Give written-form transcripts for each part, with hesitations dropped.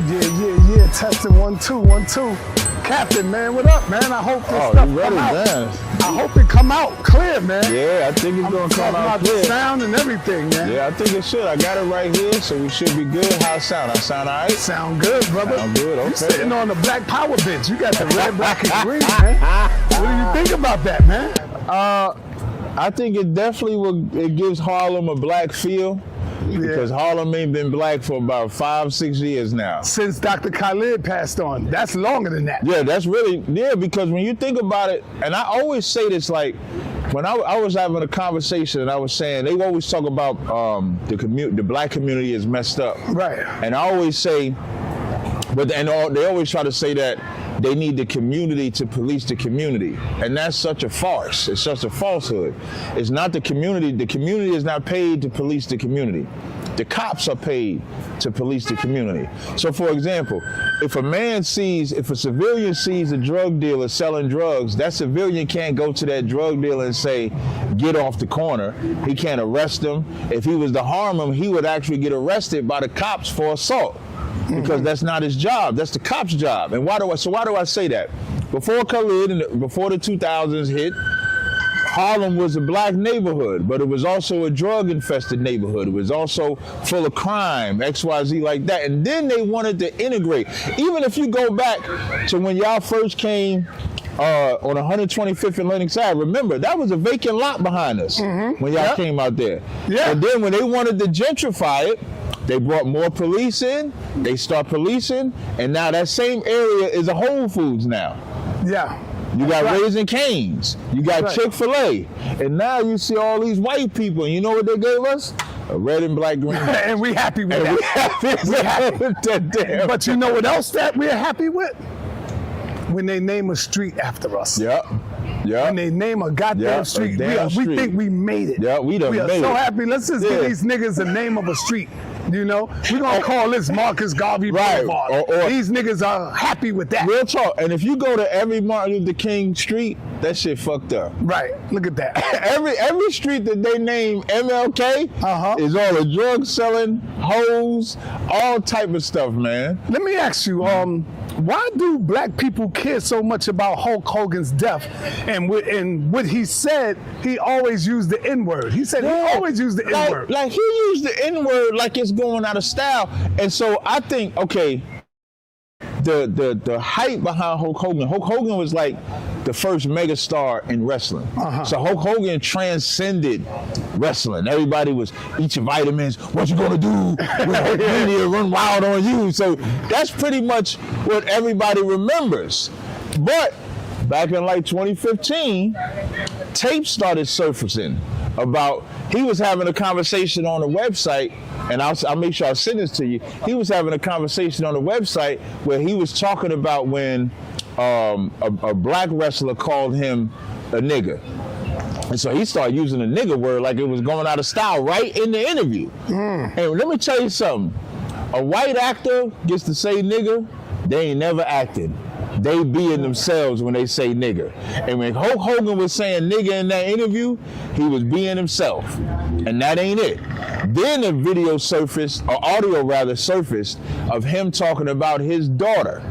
Yeah. Testing 1 2 1 2. Captain, man, what up, man? I hope this stuff come out. Man. I hope it come out clear, man. Yeah, I think it's gonna come out clear. The sound and everything, man. Yeah, I think it should. I got it right here, so we should be good. How it sound? I sound all right? Sound good, brother. Sound good, okay. You sitting on the black power bench. You got the red, black, and green, man. What do you think about that, man? I think it definitely it gives Harlem a black feel. Yeah. Because Harlem ain't been black for about 5-6 years now. Since Dr. Khalid passed on. That's longer than that. Yeah, that's really, because when you think about it, and I always say this, like, when I was having a conversation and I was saying, they always talk about the black community is messed up. Right. And I always say, they always try to say that they need the community to police the community. And that's such a farce. It's such a falsehood. It's not the community. The community is not paid to police the community. The cops are paid to police the community. So for example, if a civilian sees a drug dealer selling drugs, that civilian can't go to that drug dealer and say, get off the corner. He can't arrest him. If he was to harm him, he would actually get arrested by the cops for assault. Because that's not his job. That's the cop's job. And why do I say that? Before Khalid and before the 2000s hit, Harlem was a black neighborhood, but it was also a drug-infested neighborhood. It was also full of crime, XYZ like that. And then they wanted to integrate. Even if you go back to when y'all first came on 125th and Lenox Ave, remember, that was a vacant lot behind us when y'all came out there. Yeah. And then when they wanted to gentrify it, they brought more police in, they start policing, and now that same area is a Whole Foods now. Yeah. You got Raising Cane's, you got Chick-fil-A, and now you see all these white people, and you know what they gave us? A red and black green. And we happy with that. We're happy with that damn. But you know what else that we're happy with? When they name a street after us. Yep. When they name a goddamn street, we think we made it. Yeah, we are so happy. Let's just give these niggas the name of a street. You know, we're gonna call this Marcus Garvey Boulevard. Or these niggas are happy with that. Real talk. And if you go to every Martin Luther King street, that shit fucked up. Right. Look at that. every street that they name MLK is all the drug selling, hoes, all type of stuff, man. Let me ask you, why do black people care so much about Hulk Hogan's death? And what he said, he always used the N-word. He said he always used the N-word. Like he used the N-word like it's going out of style. And so I think, okay, the hype behind Hulk Hogan was like the first megastar in wrestling. So Hulk Hogan transcended wrestling. Everybody was, eat your vitamins, what you gonna do? Media run wild on you. So that's pretty much what everybody remembers. But back in like 2015, tapes started surfacing about, he was having a conversation on the website, and I'll make sure I send this to you. He was having a conversation on the website where he was talking about when a black wrestler called him a nigger. And so he started using the nigger word like it was going out of style right in the interview. And let me tell you something. A white actor gets to say nigger, they ain't never acted. They being themselves when they say nigger. And when Hulk Hogan was saying nigger in that interview, he was being himself. And that ain't it. Then a video surfaced, or audio rather surfaced, of him talking about his daughter.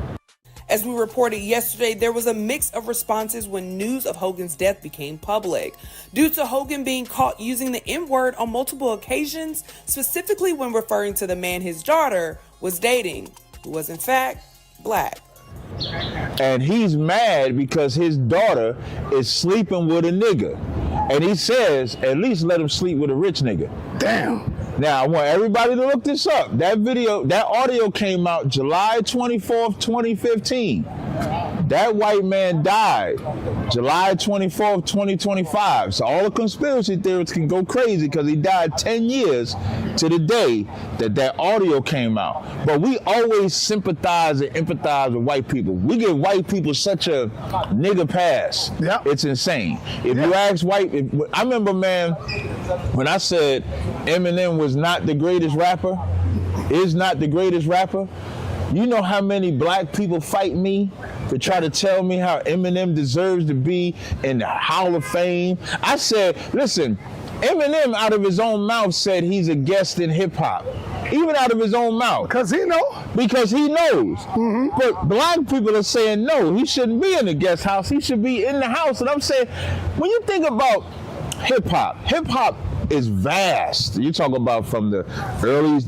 As we reported yesterday, there was a mix of responses when news of Hogan's death became public. Due to Hogan being caught using the N-word on multiple occasions, specifically when referring to the man his daughter was dating, who was in fact black. And he's mad because his daughter is sleeping with a nigga. And he says, at least let him sleep with a rich nigga. Damn. Now, I want everybody to look this up. That audio came out July 24th, 2015. That white man died July 24th, 2025. So all the conspiracy theorists can go crazy because he died 10 years to the day that audio came out. But we always sympathize and empathize with white people. We give white people such a nigga pass. Yeah. It's insane. If you ask I remember, man, when I said Eminem was not the greatest rapper, is not the greatest rapper, you know how many black people fight me to try to tell me how Eminem deserves to be in the Hall of Fame? I said, listen, Eminem out of his own mouth said he's a guest in hip hop. even out of his own mouth. Because he know. Because he knows. But black people are saying, no, he shouldn't be in the guest house. He should be in the house. And I'm saying, when you think about hip-hop is vast. You talk about from the late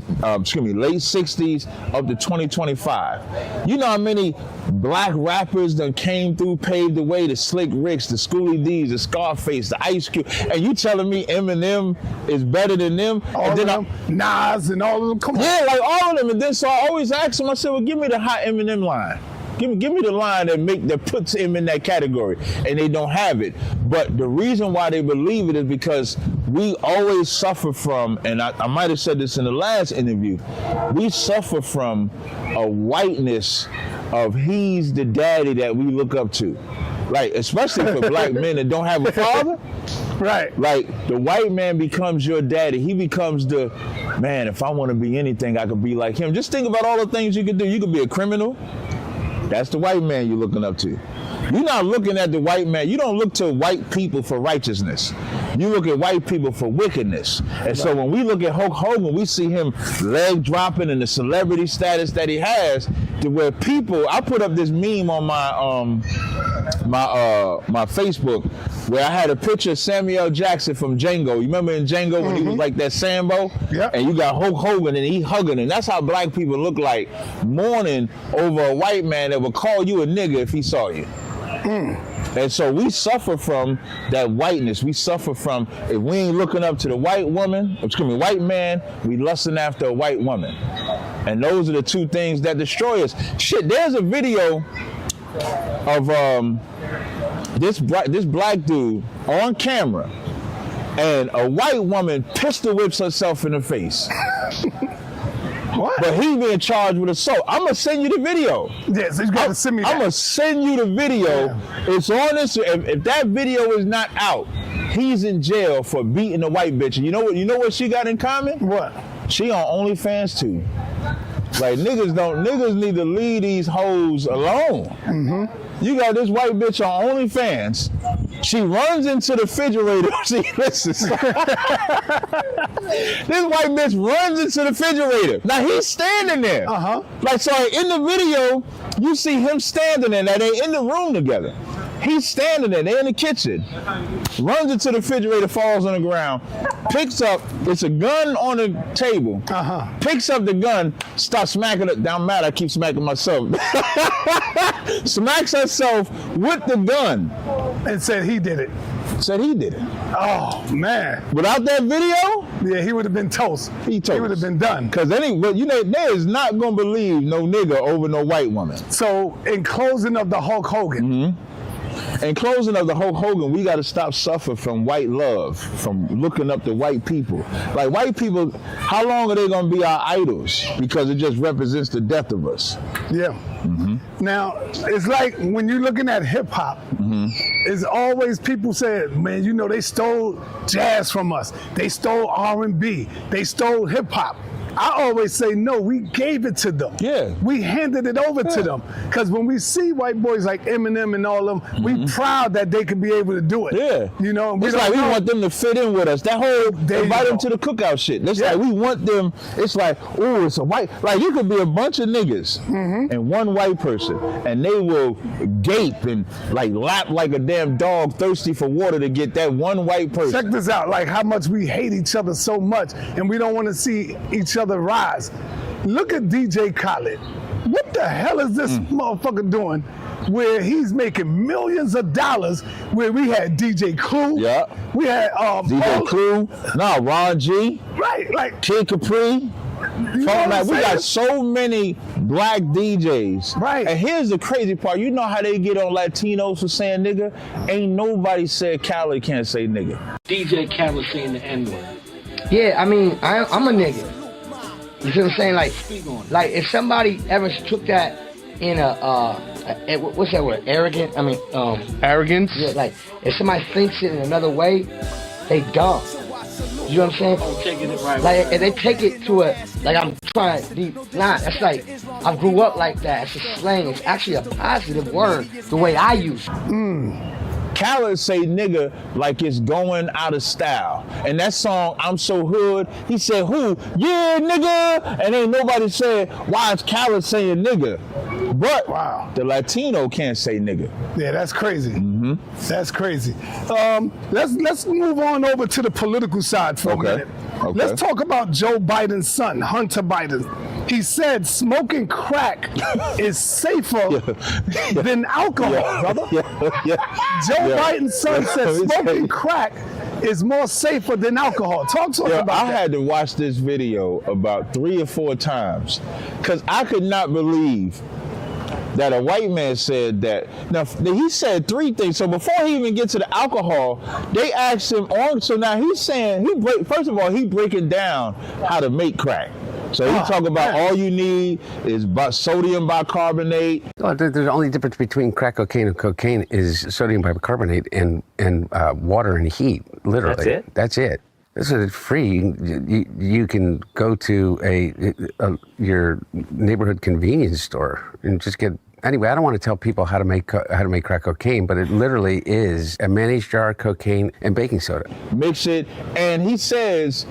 60s up to 2025. You know how many black rappers that came through, paved the way, the Slick Ricks, the Schoolie D's, the Scarface, the Ice Cube, and you telling me Eminem is better than them? All and of then them, Nas and all of them, come on. yeah, like all of them. And then so I always ask him, I said, well, give me the hot Eminem line. Give me the line that puts him in that category, and they don't have it. But the reason why they believe it is because we always suffer from, and I might have said this in the last interview, we suffer from a whiteness of he's the daddy that we look up to. Like, especially for black men that don't have a father. Right. Like, the white man becomes your daddy. He becomes the, man, if I want to be anything, I could be like him. Just think about all the things you could do. You could be a criminal. That's the white man you're looking up to. You're not looking at the white man. You don't look to white people for righteousness. You look at white people for wickedness. And so when we look at Hulk Hogan, we see him leg dropping and the celebrity status that he has, to where people, I put up this meme on my Facebook where I had a picture of Samuel L. Jackson from Django. You remember in Django when he was like that Sambo? Yep. And you got Hulk Hogan and he hugging, and that's how black people look like, mourning over a white man that would call you a nigga if he saw you. And so we suffer from that whiteness. We suffer from, if we ain't looking up to the white man, we lusting after a white woman. And those are the two things that destroy us. Shit, there's a video of this black dude on camera, and a white woman pistol whips herself in the face. What? But he being charged with assault. I'm gonna send you the video. Yes, you gotta send me that. I'm gonna send you the video. Yeah. It's on this. If that video is not out, he's in jail for beating a white bitch. And you know what she got in common? What? She on OnlyFans too. Like, niggas need to leave these hoes alone. You got this white bitch on OnlyFans. She runs into the refrigerator. See, listen. This white bitch runs into the refrigerator. Now he's standing there. Like, so in the video, you see him standing there. Now they in the room together. He's standing there. They're in the kitchen. Runs into the refrigerator, falls on the ground, picks up, it's a gun on the table. Picks up the gun, starts smacking it. Down mad, I keep smacking myself. Smacks herself with the gun. And said he did it. Said he did it. Oh, man. Without that video? Yeah, he would have been toast. He would have been done. Because they is not going to believe no nigga over no white woman. So, in closing of the Hulk Hogan, in closing of the Hulk Hogan, we got to stop suffering from white love, from looking up to white people. Like, white people, how long are they going to be our idols? Because it just represents the death of us. Yeah. Now, it's like when you're looking at hip hop, it's always people say, man, you know, they stole jazz from us. They stole R&B. They stole hip hop. I always say, no, we gave it to them. Yeah. We handed it over to them. Because when we see white boys like Eminem and all of them, we proud that they could be able to do it. Yeah. You know, it's like we want them to fit in with us. That whole invite them to the cookout shit. It's like we want them, it's like, oh, it's a white, like you could be a bunch of niggas and one white person, and they will gape and like lap like a damn dog thirsty for water to get that one white person. Check this out, like how much we hate each other so much and we don't want to see each other rise. Look at DJ Khaled. What the hell is this motherfucker doing where he's making millions of dollars, where we had DJ Clue, we had DJ Clue, Ron G, right, like Kid Capri. Like, we got so many black DJs. Right. And here's the crazy part. You know how they get on Latinos for saying nigga? Ain't nobody said Khaled can't say nigga. DJ Khaled saying the N-word. Yeah, I mean, I'm a nigga. You see what I'm saying? Like if somebody ever took that in what's that word? Arrogant? I mean, Arrogance? Yeah, like if somebody thinks it in another way, they dumb. You know what I'm saying? Oh, taking it right. Like if they take it to like I'm trying deep. Nah, that's like I grew up like that. It's a slang. It's actually a positive word the way I use it. Khaled say nigga like it's going out of style. And that song, I'm So Hood, he said, who? Yeah, nigga! And ain't nobody said, why is Khaled saying nigga? But the Latino can't say nigga. Yeah, that's crazy. That's crazy. Let's move on over to the political side for a minute. Let's talk about Joe Biden's son, Hunter Biden. He said smoking crack is safer than alcohol, brother. Joe Biden's son said smoking crack is more safer than alcohol. Talk to us about that. I had to watch this video about 3 or 4 times because I could not believe that a white man said that. Now, he said 3 things. So before he even gets to the alcohol, they asked him on. So now he's saying, first of all, he breaking down how to make crack. So he talk about all you need is sodium bicarbonate. Well, the only difference between crack cocaine and cocaine is sodium bicarbonate and water and heat, literally. That's it? That's it. This is free. You can go to your neighborhood convenience store and just get. Anyway, I don't want to tell people how to make crack cocaine, but it literally is a mayonnaise jar, cocaine, and baking soda. Mix it, and he says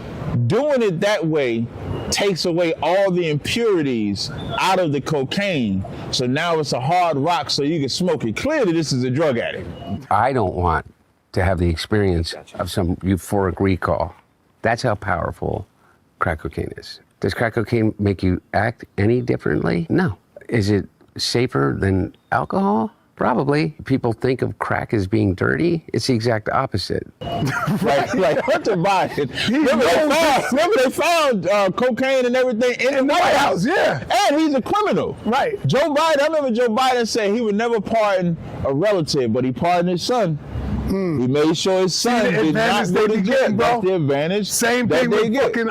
doing it that way takes away all the impurities out of the cocaine. So now it's a hard rock, so you can smoke it. Clearly, this is a drug addict. I don't want to have the experience of some euphoric recall. That's how powerful crack cocaine is. Does crack cocaine make you act any differently? No. Is it safer than alcohol? Probably. People think of crack as being dirty. It's the exact opposite. like Hunter Biden. Remember they found cocaine and everything in the White House. Yeah. And he's a criminal. Right. Joe Biden, I remember Joe Biden said he would never pardon a relative, but he pardoned his son. He made sure his son did not go to jail. That's the advantage. Same thing with fucking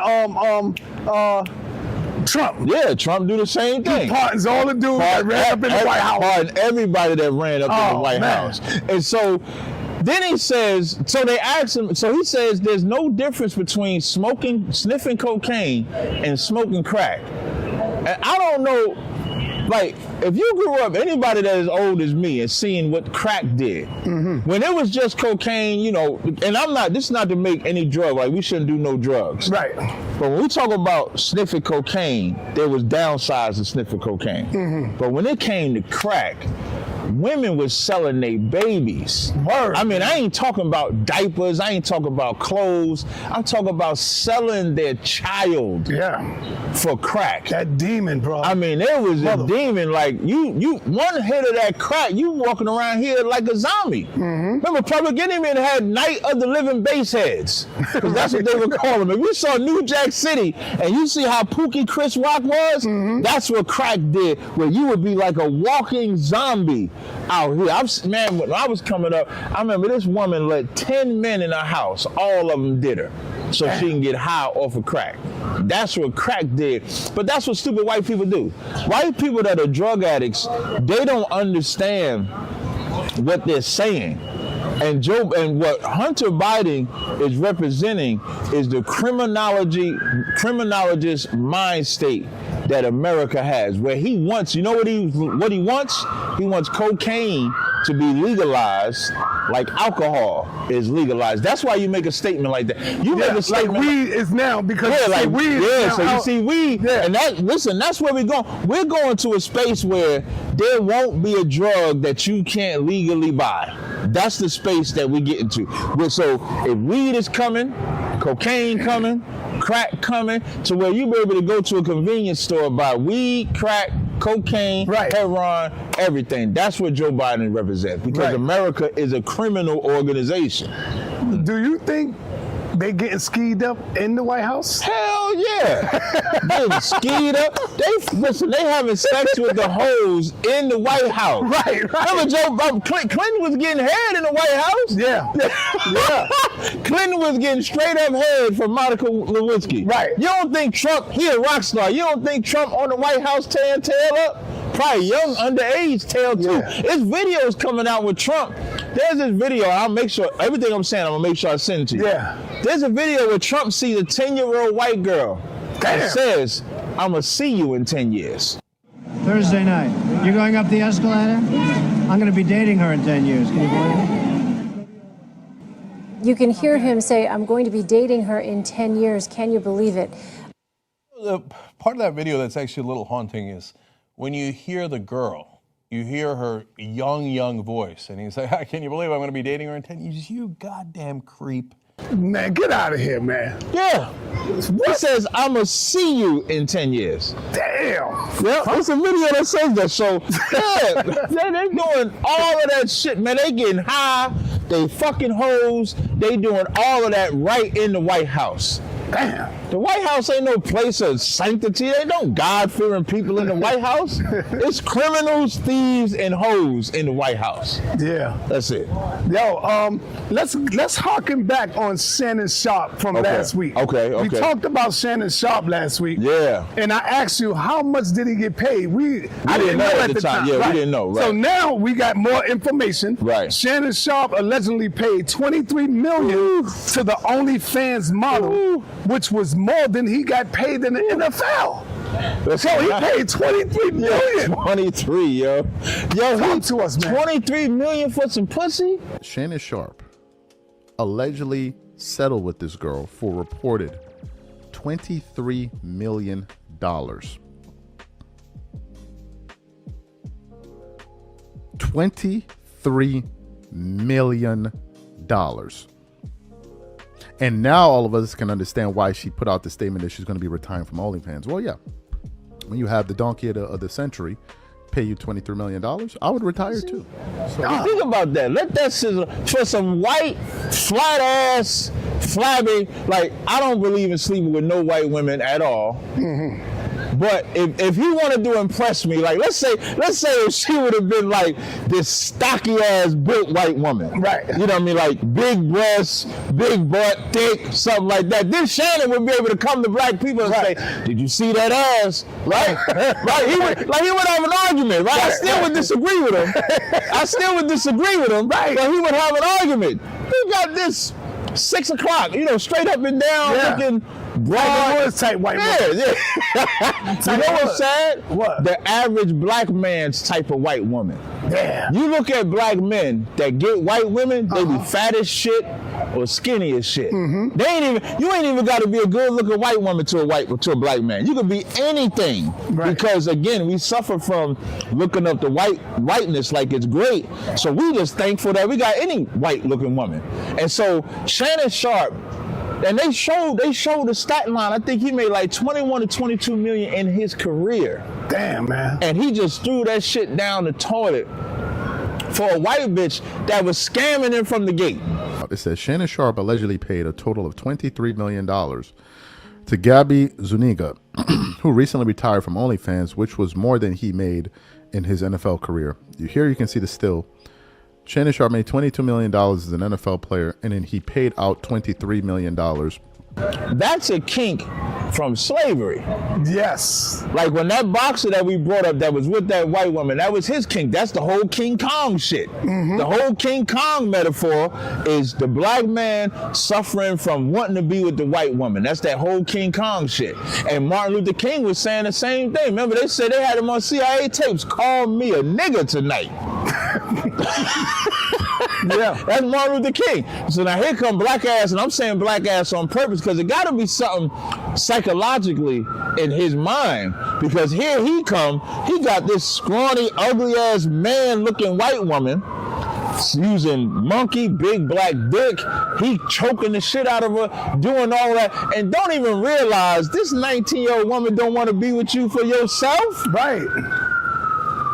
Trump. Yeah, Trump do the same thing. He pardons all the dudes that ran up in the White House. Pardon everybody that ran up in the White House. And so then he says, so they asked him, so he says there's no difference between sniffing cocaine and smoking crack. And I don't know, like, if you grew up, anybody that is old as me and seeing what crack did, when it was just cocaine, you know, and this is not to make any drug, like we shouldn't do no drugs. Right. But when we talk about sniffing cocaine, there was downsides to sniffing cocaine. But when it came to crack, women was selling their babies. Word. I mean, I ain't talking about diapers. I ain't talking about clothes. I'm talking about selling their child for crack. That demon, bro. I mean, there was a demon. Like, you one hit of that crack, you walking around here like a zombie. Remember, Public Enemy had Night of the Living Baseheads. Because that's what they would call them. If you saw New Jack City and you see how Pookie Chris Rock was, that's what crack did, where you would be like a walking zombie out here. When I was coming up, I remember this woman let 10 men in her house. All of them did her so she can get high off of crack. That's what crack did. But that's what stupid white people do. White people that are drug addicts, they don't understand what they're saying. And what Hunter Biden is representing is the criminologist mind state that America has, where he wants, you know what he wants? He wants cocaine to be legalized like alcohol is legalized. That's why you make a statement like that. You make a statement like weed is now, because weed is now. So you see weed, and that's where we're going. We're going to a space where there won't be a drug that you can't legally buy. That's the space that we get into. So if weed is coming, cocaine coming, crack coming, to where you be able to go to a convenience store, buy weed, crack, cocaine, heroin, everything. That's what Joe Biden represents, because America is a criminal organization. Do you think they getting skied up in the White House? Hell yeah. Getting skied up. They having sex with the hoes in the White House. Right. Remember Clinton was getting head in the White House? Yeah. Clinton was getting straight up head from Monica Lewinsky. Right. You don't think Trump, he a rock star, you don't think Trump on the White House tearing tail up? Probably young underage tail too. It's videos coming out with Trump. There's this video, I'll make sure, everything I'm saying, I'm gonna make sure I send it to you. Yeah. There's a video where Trump sees a 10-year-old white girl that says, I'm gonna see you in 10 years. Thursday night, you're going up the escalator? I'm gonna be dating her in 10 years, can you believe it? You can hear him say, I'm going to be dating her in 10 years. Can you believe it? The part of that video that's actually a little haunting is when you hear the girl, you hear her young voice, and he's like, can you believe I'm going to be dating her in 10 years? You goddamn creep. Man, get out of here, man. Yeah. He says, I'm going to see you in 10 years. Damn. Yeah, it's a video that says that. So, yeah, they're doing all of that shit, man. They getting high, they fucking hoes, they doing all of that right in the White House. Damn. The White House ain't no place of sanctity. They no God-fearing people in the White House. It's criminals, thieves, and hoes in the White House. Yeah. That's it. Yo, let's harken back on Shannon Sharpe from last week. Okay. We talked about Shannon Sharpe last week. Yeah. And I asked you, how much did he get paid? I didn't know at the time. Yeah, right. we didn't know. Right. So now we got more information. Right. Shannon Sharpe allegedly paid $23 million to the OnlyFans model, which was more than he got paid in the NFL. So he paid $23 million. 23, yo. Talk to us, man. $23 million for some pussy? Shannon Sharpe allegedly settled with this girl for reported $23 million. $23 million. And now all of us can understand why she put out the statement that she's going to be retiring from OnlyFans. Well, yeah. When you have the donkey of the century pay you $23 million, I would retire too. So, think about that. Let that sizzle for some white, flat ass, flabby. Like, I don't believe in sleeping with no white women at all. Mm-hmm. But if he wanted to impress me, like let's say if she would have been like this stocky ass built white woman, right? You know what I mean, like big breasts, big butt, thick, something like that. Then Shannon would be able to come to black people and say, "Did you see that ass?" Right? Right? He would have an argument, right? I still would disagree with him. Right? But he would have an argument. He got this 6 o'clock, straight up and down looking. Broad type white woman. Yeah. You know what's sad? What? The average black man's type of white woman. Yeah. You look at black men that get white women, they be fat as shit or skinny as shit. Mm-hmm. You ain't even got to be a good looking white woman to a black man. You could be anything. Right. Because again, we suffer from looking up the whiteness like it's great. So we just thankful that we got any white looking woman. And so Shannon Sharpe, and they showed the stat line. I think he made like 21 to 22 million in his career. Damn, man. And he just threw that shit down the toilet for a white bitch that was scamming him from the gate. It says Shannon Sharpe allegedly paid a total of $23 million to Gabby Zuniga, who recently retired from OnlyFans, which was more than he made in his NFL career. Here you can see the still. Shannon Sharpe made $22 million as an NFL player, and then he paid out $23 million. That's a kink from slavery. Yes. Like when that boxer that we brought up that was with that white woman, that was his kink. That's the whole King Kong shit. Mm-hmm. The whole King Kong metaphor is the black man suffering from wanting to be with the white woman. That's that whole King Kong shit. And Martin Luther King was saying the same thing. Remember, they said they had him on CIA tapes. Call me a nigga tonight. Yeah, that's Martin Luther King. So now here come black ass, and I'm saying black ass on purpose because it got to be something psychologically in his mind. Because here he got this scrawny, ugly ass man looking white woman using monkey, big black dick. He choking the shit out of her, doing all that, and don't even realize this 19-year-old woman don't want to be with you for yourself. Right.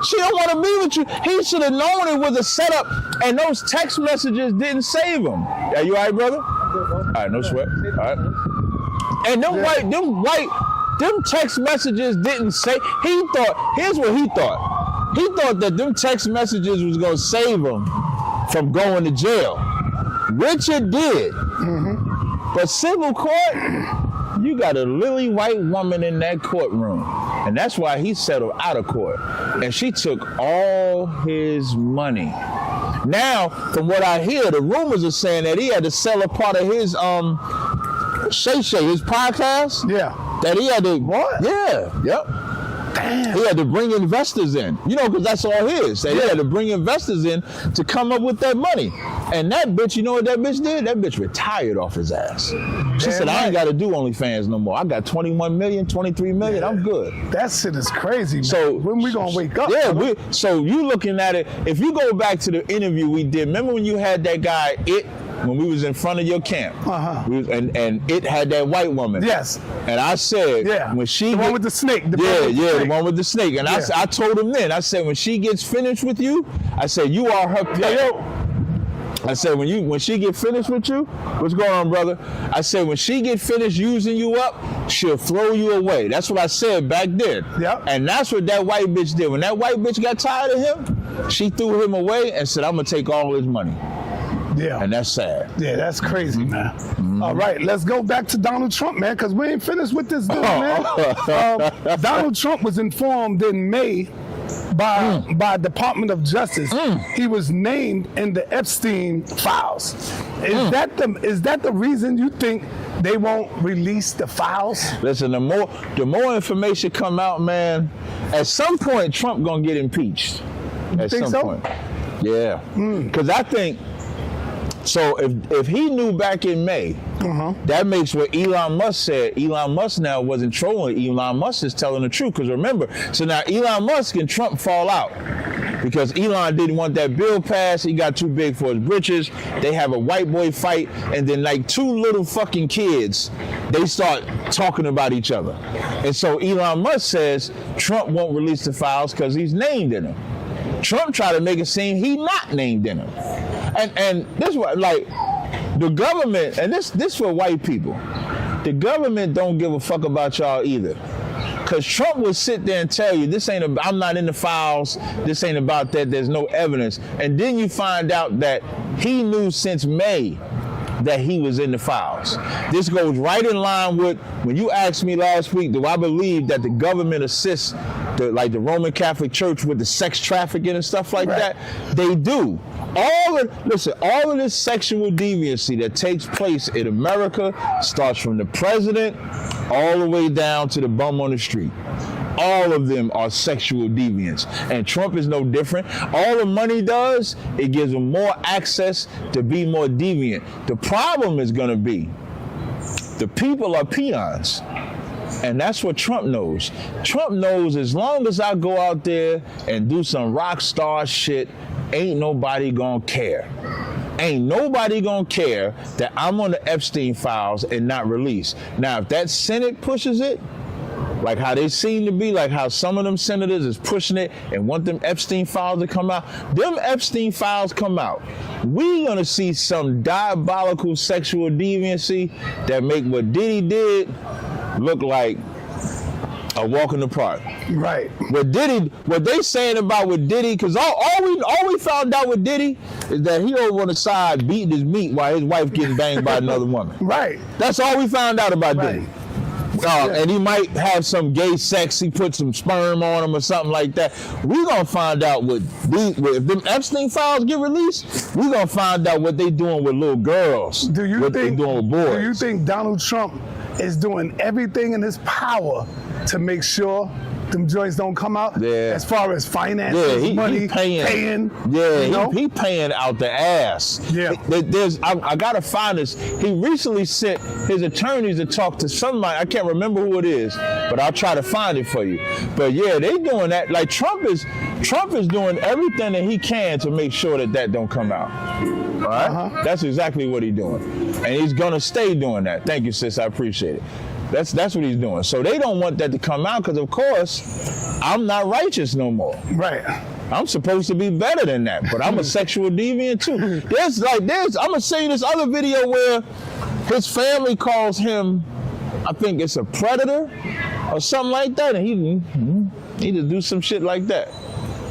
She don't want to be with you. He should have known it was a setup, and those text messages didn't save him. Yeah, you all right, brother? All right, no sweat. All right. And them text messages didn't say. Here's what he thought. He thought that them text messages was gonna save him from going to jail, which it did. Mm-hmm. But civil court, you got a lily white woman in that courtroom. And that's why he settled out of court. And she took all his money. Now, from what I hear, the rumors are saying that he had to sell a part of his his podcast. Yeah. That he had to. What? Yeah. Yep. Damn. He had to bring investors in. Because that's all his. That he had to bring investors in to come up with that money. And that bitch, you know what that bitch did? That bitch retired off his ass. She said, I ain't got to do OnlyFans no more. I got 21 million, 23 million. I'm good. That shit is crazy, man. So when we gonna wake up? Yeah, so you looking at it, if you go back to the interview we did, remember when you had that guy, when we was in front of your camp, and it had that white woman. Yes. And I said, when she the one with the snake. The one with the snake. And I told him then, I said, when she gets finished with you, I said, you are her pet. I said, when she get finished with you, what's going on, brother? I said, when she get finished using you up, she'll throw you away. That's what I said back then. Yep. And that's what that white bitch did. When that white bitch got tired of him, she threw him away and said, I'm gonna take all his money. Yeah. And that's sad. Yeah, that's crazy, man. All right, let's go back to Donald Trump, man, because we ain't finished with this dude, man. Donald Trump was informed in May by Department of Justice. He was named in the Epstein files. Is that the reason you think they won't release the files? Listen, the more information come out, man, at some point Trump gonna get impeached. You think so? Yeah. Because I think, so if he knew back in May, that makes what Elon Musk said. Elon Musk now wasn't trolling. Elon Musk is telling the truth. Because remember, so now Elon Musk and Trump fall out because Elon didn't want that bill passed. He got too big for his britches. They have a white boy fight, and then like two little fucking kids, they start talking about each other. And so Elon Musk says Trump won't release the files because he's named in them. Trump tried to make it seem he not named in them. And this what, like, the government, and this for white people, the government don't give a fuck about y'all either. Because Trump would sit there and tell you, I'm not in the files, this ain't about that, there's no evidence. And then you find out that he knew since May that he was in the files. This goes right in line with when you asked me last week, do I believe that the government assists like the Roman Catholic Church with the sex trafficking and stuff like that? They do. All of this sexual deviancy that takes place in America starts from the president all the way down to the bum on the street. All of them are sexual deviants. And Trump is no different. All the money does, it gives them more access to be more deviant. The problem is going to be the people are peons. And that's what Trump knows. Trump knows as long as I go out there and do some rock star shit, ain't nobody gonna care. Ain't nobody gonna care that I'm on the Epstein files and not released. Now, if that Senate pushes it, like how they seem to be, like how some of them senators is pushing it and want them Epstein files to come out, them Epstein files come out, we gonna see some diabolical sexual deviancy that make what Diddy did look like a walk in the park. Right. What they saying about with Diddy, because all we found out with Diddy is that he over on the side beating his meat while his wife getting banged by another woman. Right. That's all we found out about Diddy. And he might have some gay sex, he put some sperm on him or something like that. We gonna find out if them Epstein files get released, we gonna find out what they doing with little girls. They doing with boys. Do you think Donald Trump is doing everything in his power to make sure them joints don't come out? Yeah. As far as finances, money, he paying. He paying out the ass. Yeah. I gotta find this. He recently sent his attorneys to talk to somebody. I can't remember who it is, but I'll try to find it for you. But yeah, they doing that. Like Trump is doing everything that he can to make sure that don't come out. All right? That's exactly what he's doing. And he's gonna stay doing that. Thank you, sis. I appreciate it. That's what he's doing. So they don't want that to come out because, of course, I'm not righteous no more. Right. I'm supposed to be better than that, but I'm a sexual deviant too. I'm gonna say this other video where his family calls him, I think it's a predator or something like that, and he need to do some shit like that.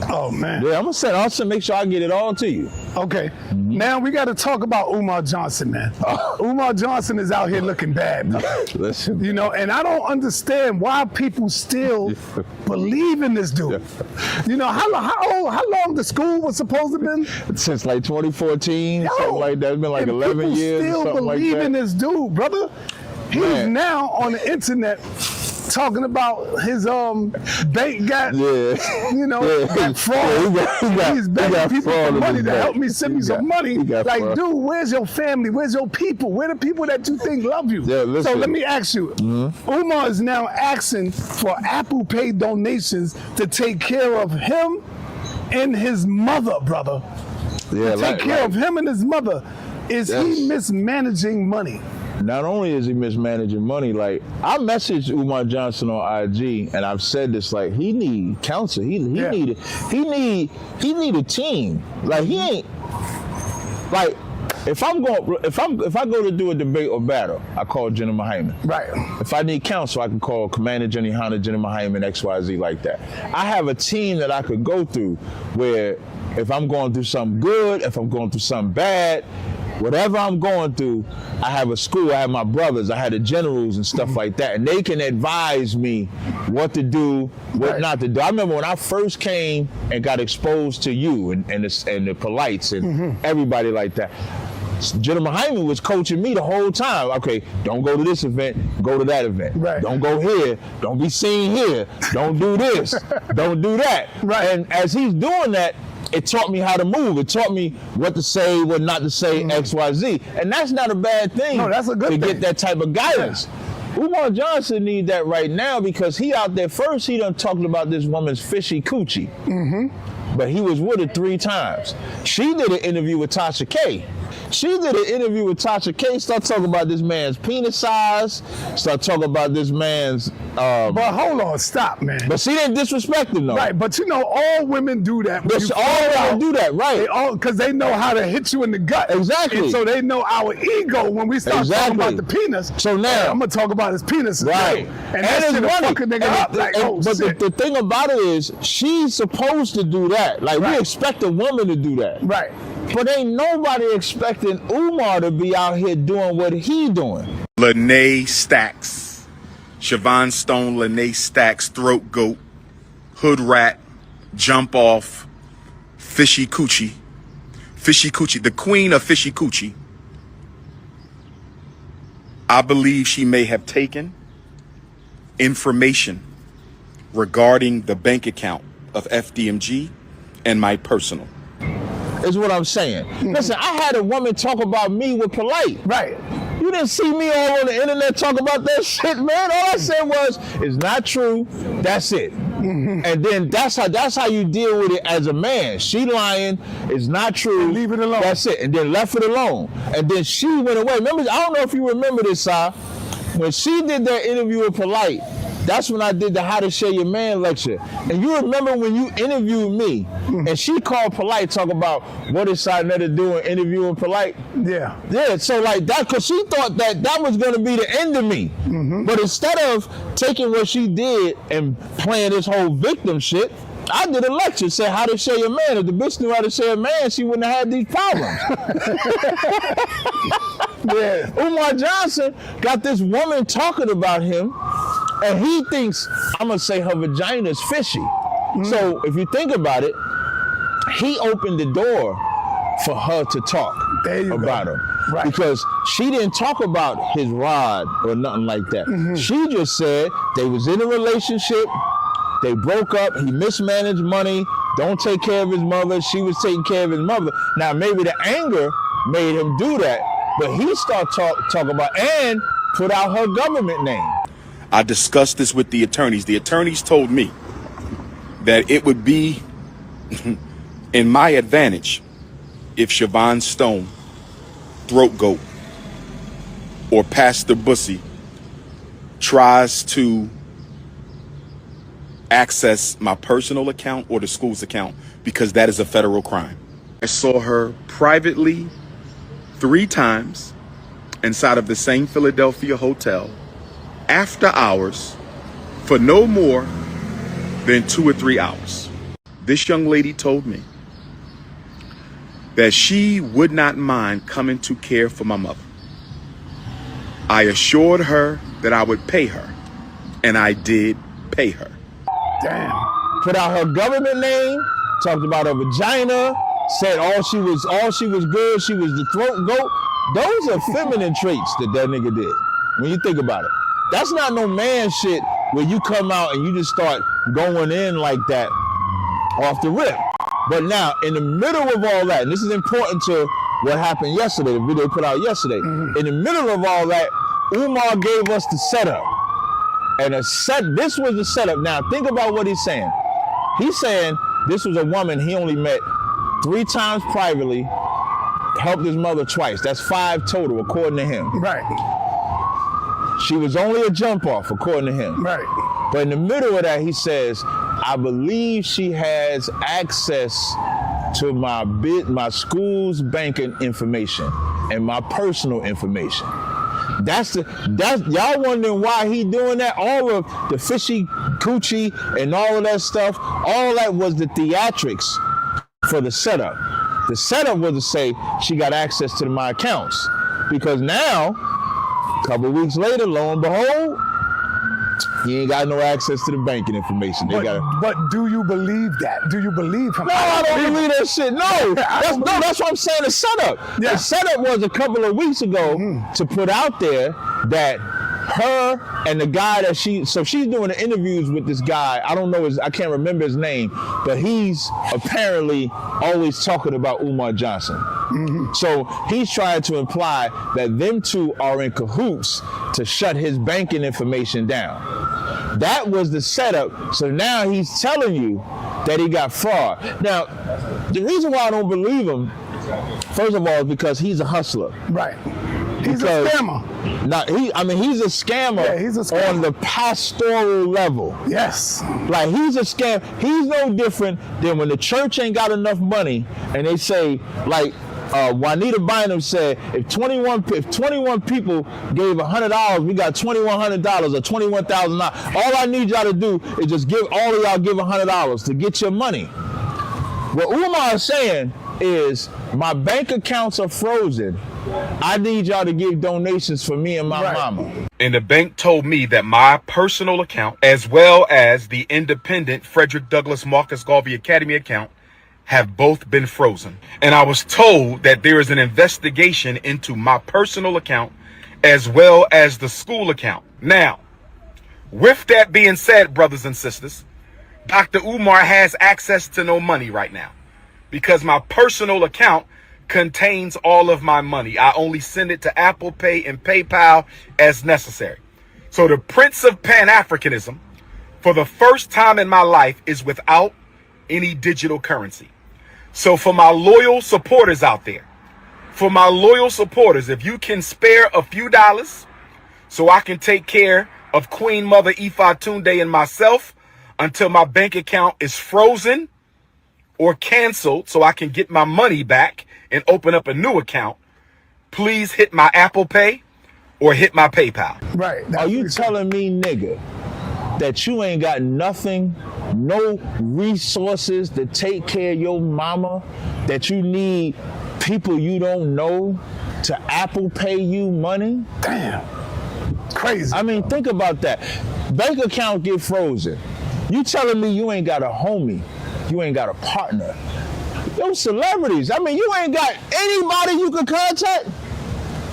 Oh man. Yeah, I'm gonna make sure I get it all to you. Okay. Now we got to talk about Umar Johnson, man. Umar Johnson is out here looking bad, man. Listen. You know, and I don't understand why people still believe in this dude. You know, how long the school was supposed to been? Since like 2014, something like that. It's been like 11 years. People still believe in this dude, brother. He's now on the internet talking about his bank got, got fraud. He's begging people for money to help me send me some money. Like, dude, where's your family? Where's your people? Where the people that you think love you? Yeah, so let me ask you, Umar is now asking for Apple Pay donations to take care of him and his mother, brother. Yeah, take care of him and his mother. Is he mismanaging money? Not only is he mismanaging money, like I messaged Umar Johnson on IG, and I've said this, like he need counsel. He need a team. Like he ain't like if I go to do a debate or battle, I call General Hyman. Right. If I need counsel, I can call Commander Jenny Hunter, General Hyman, XYZ like that. I have a team that I could go through where if I'm going through something good, if I'm going through something bad, whatever I'm going through, I have a school, I have my brothers, I had the generals and stuff like that, and they can advise me what to do, what not to do. I remember when I first came and got exposed to you and the Polites and everybody like that. General Hyman was coaching me the whole time. Okay, don't go to this event, go to that event. Right. Don't go here, don't be seen here, don't do this, don't do that. Right. And as he's doing that, it taught me how to move. It taught me what to say, what not to say, X, Y, Z. And that's not a bad thing. No, that's a good thing. To get that type of guidance. Yeah. Umar Johnson need that right now because he out there first, he done talked about this woman's fishy coochie. But he was with her 3 times. She did an interview with Tasha K. Start talking about this man's penis size, start talking about this man's... but hold on, stop, man. But she didn't disrespect him, though. Right, but you know, all women do that. All women do that, right. Because they know how to hit you in the gut. Exactly. And so they know our ego when we start talking about the penis. So now... I'm going to talk about his penis. Right. And that's gonna fuck a nigga up. Like, but the thing about it is, she's supposed to do that. Like, we expect a woman to do that. Right. But ain't nobody expecting Umar to be out here doing what he doing. Lene Stacks, Siobhan Stone, Lene Stacks, Throat Goat, Hood Rat, Jump Off, Fishy Coochie, the queen of Fishy Coochie. I believe she may have taken information regarding the bank account of FDMG and my personal. Is what I'm saying. Listen, I had a woman talk about me with Polite. Right. You didn't see me all on the internet talk about that shit, man. All I said was, it's not true. That's it. And then that's how you deal with it as a man. She lying. It's not true. And leave it alone. That's it. And then left it alone. And then she went away. Remember? I don't know if you remember this, Si. When she did that interview with Polite, that's when I did the How to Share Your Man lecture. And you remember when you interviewed me and she called Polite, talk about what is Sinetta doing interviewing Polite? Yeah. Yeah, so like that, because she thought that was going to be the end of me. But instead of taking what she did and playing this whole victim shit, I did a lecture, said how to share your man. If the bitch knew how to share a man, she wouldn't have had these problems. Yeah. Umar Johnson got this woman talking about him, and he thinks, I'm going to say her vagina's fishy. So if you think about it, he opened the door for her to talk about him. Right. Because she didn't talk about his rod or nothing like that. She just said they was in a relationship, they broke up, he mismanaged money, don't take care of his mother, she was taking care of his mother. Now maybe the anger made him do that, but he started talking about and put out her government name. I discussed this with the attorneys. The attorneys told me that it would be in my advantage if Siobhan Stone, Throat Goat, or Pastor Bussy tries to access my personal account or the school's account, because that is a federal crime. I saw her privately 3 times inside of the same Philadelphia hotel after hours for no more than 2 or 3 hours. This young lady told me that she would not mind coming to care for my mother. I assured her that I would pay her, and I did pay her. Damn. Put out her government name, talked about her vagina, said all she was good, she was the throat goat. Those are feminine traits that nigga did, when you think about it. That's not no man shit where you come out and you just start going in like that off the rip. But now, in the middle of all that, and this is important to what happened yesterday, the video put out yesterday, in the middle of all that, Umar gave us the setup. And this was the setup. Now, think about what he's saying. He's saying this was a woman he only met 3 times privately, helped his mother twice. That's 5 total, according to him. Right. She was only a jump off, according to him. Right. But in the middle of that, he says, I believe she has access to my school's banking information and my personal information. That's y'all wondering why he doing that? All of the fishy coochie and all of that stuff, all that was the theatrics for the setup. The setup was to say she got access to my accounts. Because now, a couple of weeks later, lo and behold, he ain't got no access to the banking information. But do you believe that? Do you believe him? No, I don't believe that shit. No, that's what I'm saying. The setup. Yeah. The setup was a couple of weeks ago to put out there that her and the guy that she's doing the interviews with this guy. I don't know I can't remember his name, but he's apparently always talking about Umar Johnson. So he's trying to imply that them two are in cahoots to shut his banking information down. That was the setup. So now he's telling you that he got fraud. Now, the reason why I don't believe him, first of all, is because he's a hustler. Right. He's a scammer. He's a scammer, yeah, he's a scammer on the pastoral level. Yes. Like, he's a scam. He's no different than when the church ain't got enough money and they say, like, Juanita Bynum said, if 21 people gave $100, we got $2,100 or $21,000. All I need y'all to do is just give all of y'all give $100 to get your money. What Umar is saying is, my bank accounts are frozen. I need y'all to give donations for me and my mama. And the bank told me that my personal account, as well as the independent Frederick Douglass Marcus Garvey Academy account, have both been frozen. And I was told that there is an investigation into my personal account as well as the school account. Now, with that being said, brothers and sisters, Dr. Umar has access to no money right now because my personal account contains all of my money. I only send it to Apple Pay and PayPal as necessary. So the Prince of Pan-Africanism, for the first time in my life, is without any digital currency. So for my loyal supporters out there, if you can spare a few dollars so I can take care of Queen Mother Ifa Tunde and myself until my bank account is frozen or canceled so I can get my money back and open up a new account, please hit my Apple Pay or hit my PayPal. Right. Are you telling me, nigga, that you ain't got nothing, no resources to take care of your mama, that you need people you don't know to Apple Pay you money? Damn. Crazy. I mean, think about that. Bank account get frozen. You telling me you ain't got a homie, you ain't got a partner. Those celebrities, I mean, you ain't got anybody you can contact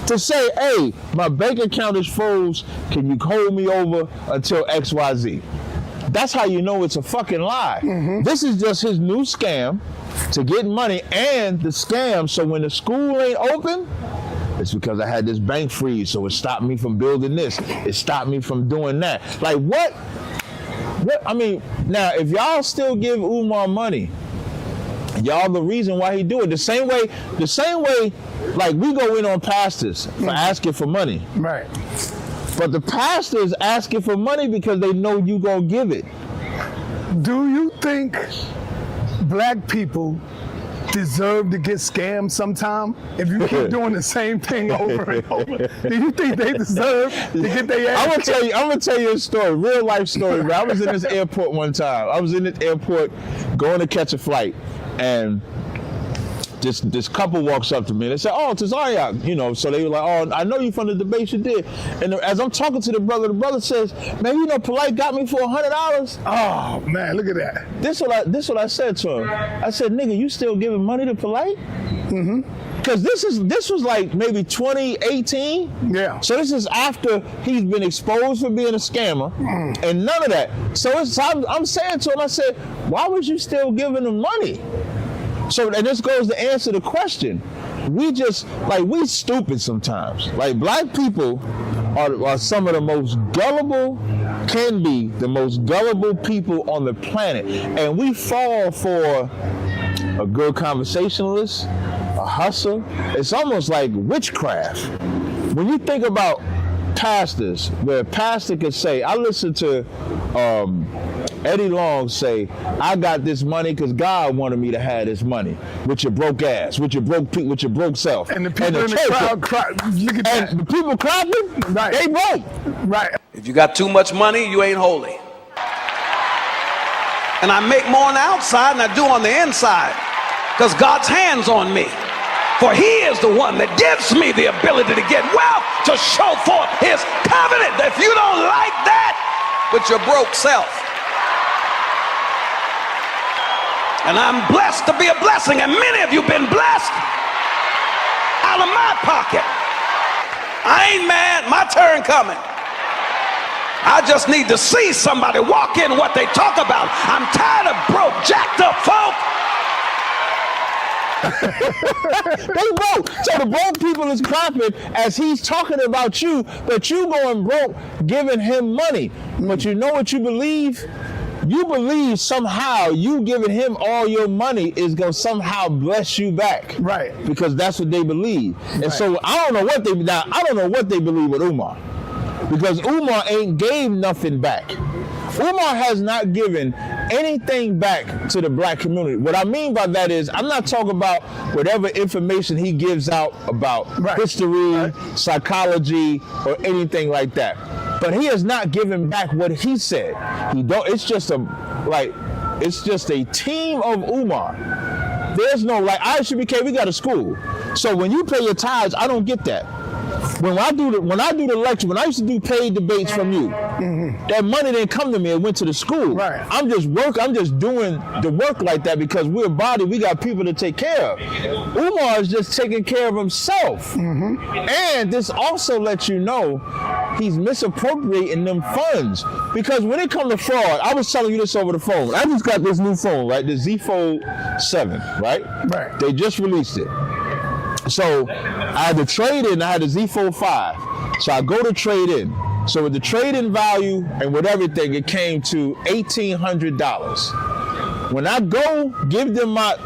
to say, hey, my bank account is froze. Can you hold me over until XYZ? That's how you know it's a fucking lie. This is just his new scam to get money, and the scam, so when the school ain't open, it's because I had this bank freeze, so it stopped me from building this. It stopped me from doing that. Like, what? I mean, now, if y'all still give Umar money, y'all the reason why he do it. The same way, like, we go in on pastors for asking for money. Right. But the pastors asking for money because they know you gonna give it. Do you think black people deserve to get scammed sometime? If you keep doing the same thing over and over, do you think they deserve to get their ass? I'm gonna tell you a story, real life story. Bro. I was in this airport one time. I was in this airport going to catch a flight, and this couple walks up to me. They said, "Oh, Tazaryach," you know. So they were like, "Oh, I know you from the debate you did." And as I'm talking to the brother says, "Man, you know, Polite got me for $100." Oh man, look at that. This what I said to him. I said, "Nigga, you still giving money to Polite?" because this was like maybe 2018. Yeah. So this is after he's been exposed for being a scammer, and none of that. So I'm saying to him, I said, why was you still giving him money? So, and this goes to answer the question. We just, like, we stupid sometimes. Like, black people are some of the most gullible, can be the most gullible people on the planet. And we fall for a good conversationalist, a hustler. It's almost like witchcraft. When you think about pastors, where a pastor could say, I listened to Eddie Long say, I got this money because God wanted me to have this money. With your broke ass, with your broke self. And the people in the crowd look at that. And the people clapping, right. They broke. Right. If you got too much money, you ain't holy. And I make more on the outside than I do on the inside, because God's hand's on me. For he is the one that gives me the ability to get wealth to show forth his covenant. If you don't like that with your broke self. And I'm blessed to be a blessing, and many of you been blessed out of my pocket. I ain't mad, my turn coming. I just need to see somebody walk in what they talk about. I'm tired of broke, jacked up folk. They broke. So the broke people is clapping as he's talking about you, but you going broke giving him money. But you know what you believe? You believe somehow you giving him all your money is going to somehow bless you back. Right. Because that's what they believe. And right. so I don't know what they believe with Umar. Because Umar ain't gave nothing back. Umar has not given anything back to the black community. What I mean by that is, I'm not talking about whatever information he gives out about history, psychology, or anything like that. But he has not given back what he said. It's just a team of Umar. There's no, like, ISUBK, we got a school. So when you pay your tithes, I don't get that. When I do the lecture, when I used to do paid debates from you, that money didn't come to me, it went to the school. Right. I'm just doing the work like that because we're a body, we got people to take care of. Umar is just taking care of himself. And this also lets you know he's misappropriating them funds. Because when it comes to fraud, I was telling you this over the phone. I just got this new phone, right? The Z Fold 7, right? Right. They just released it. So I had to trade in, I had the Z Fold 5. So I go to trade in. So with the trade-in value and with everything, it came to $1,800. When I go give them I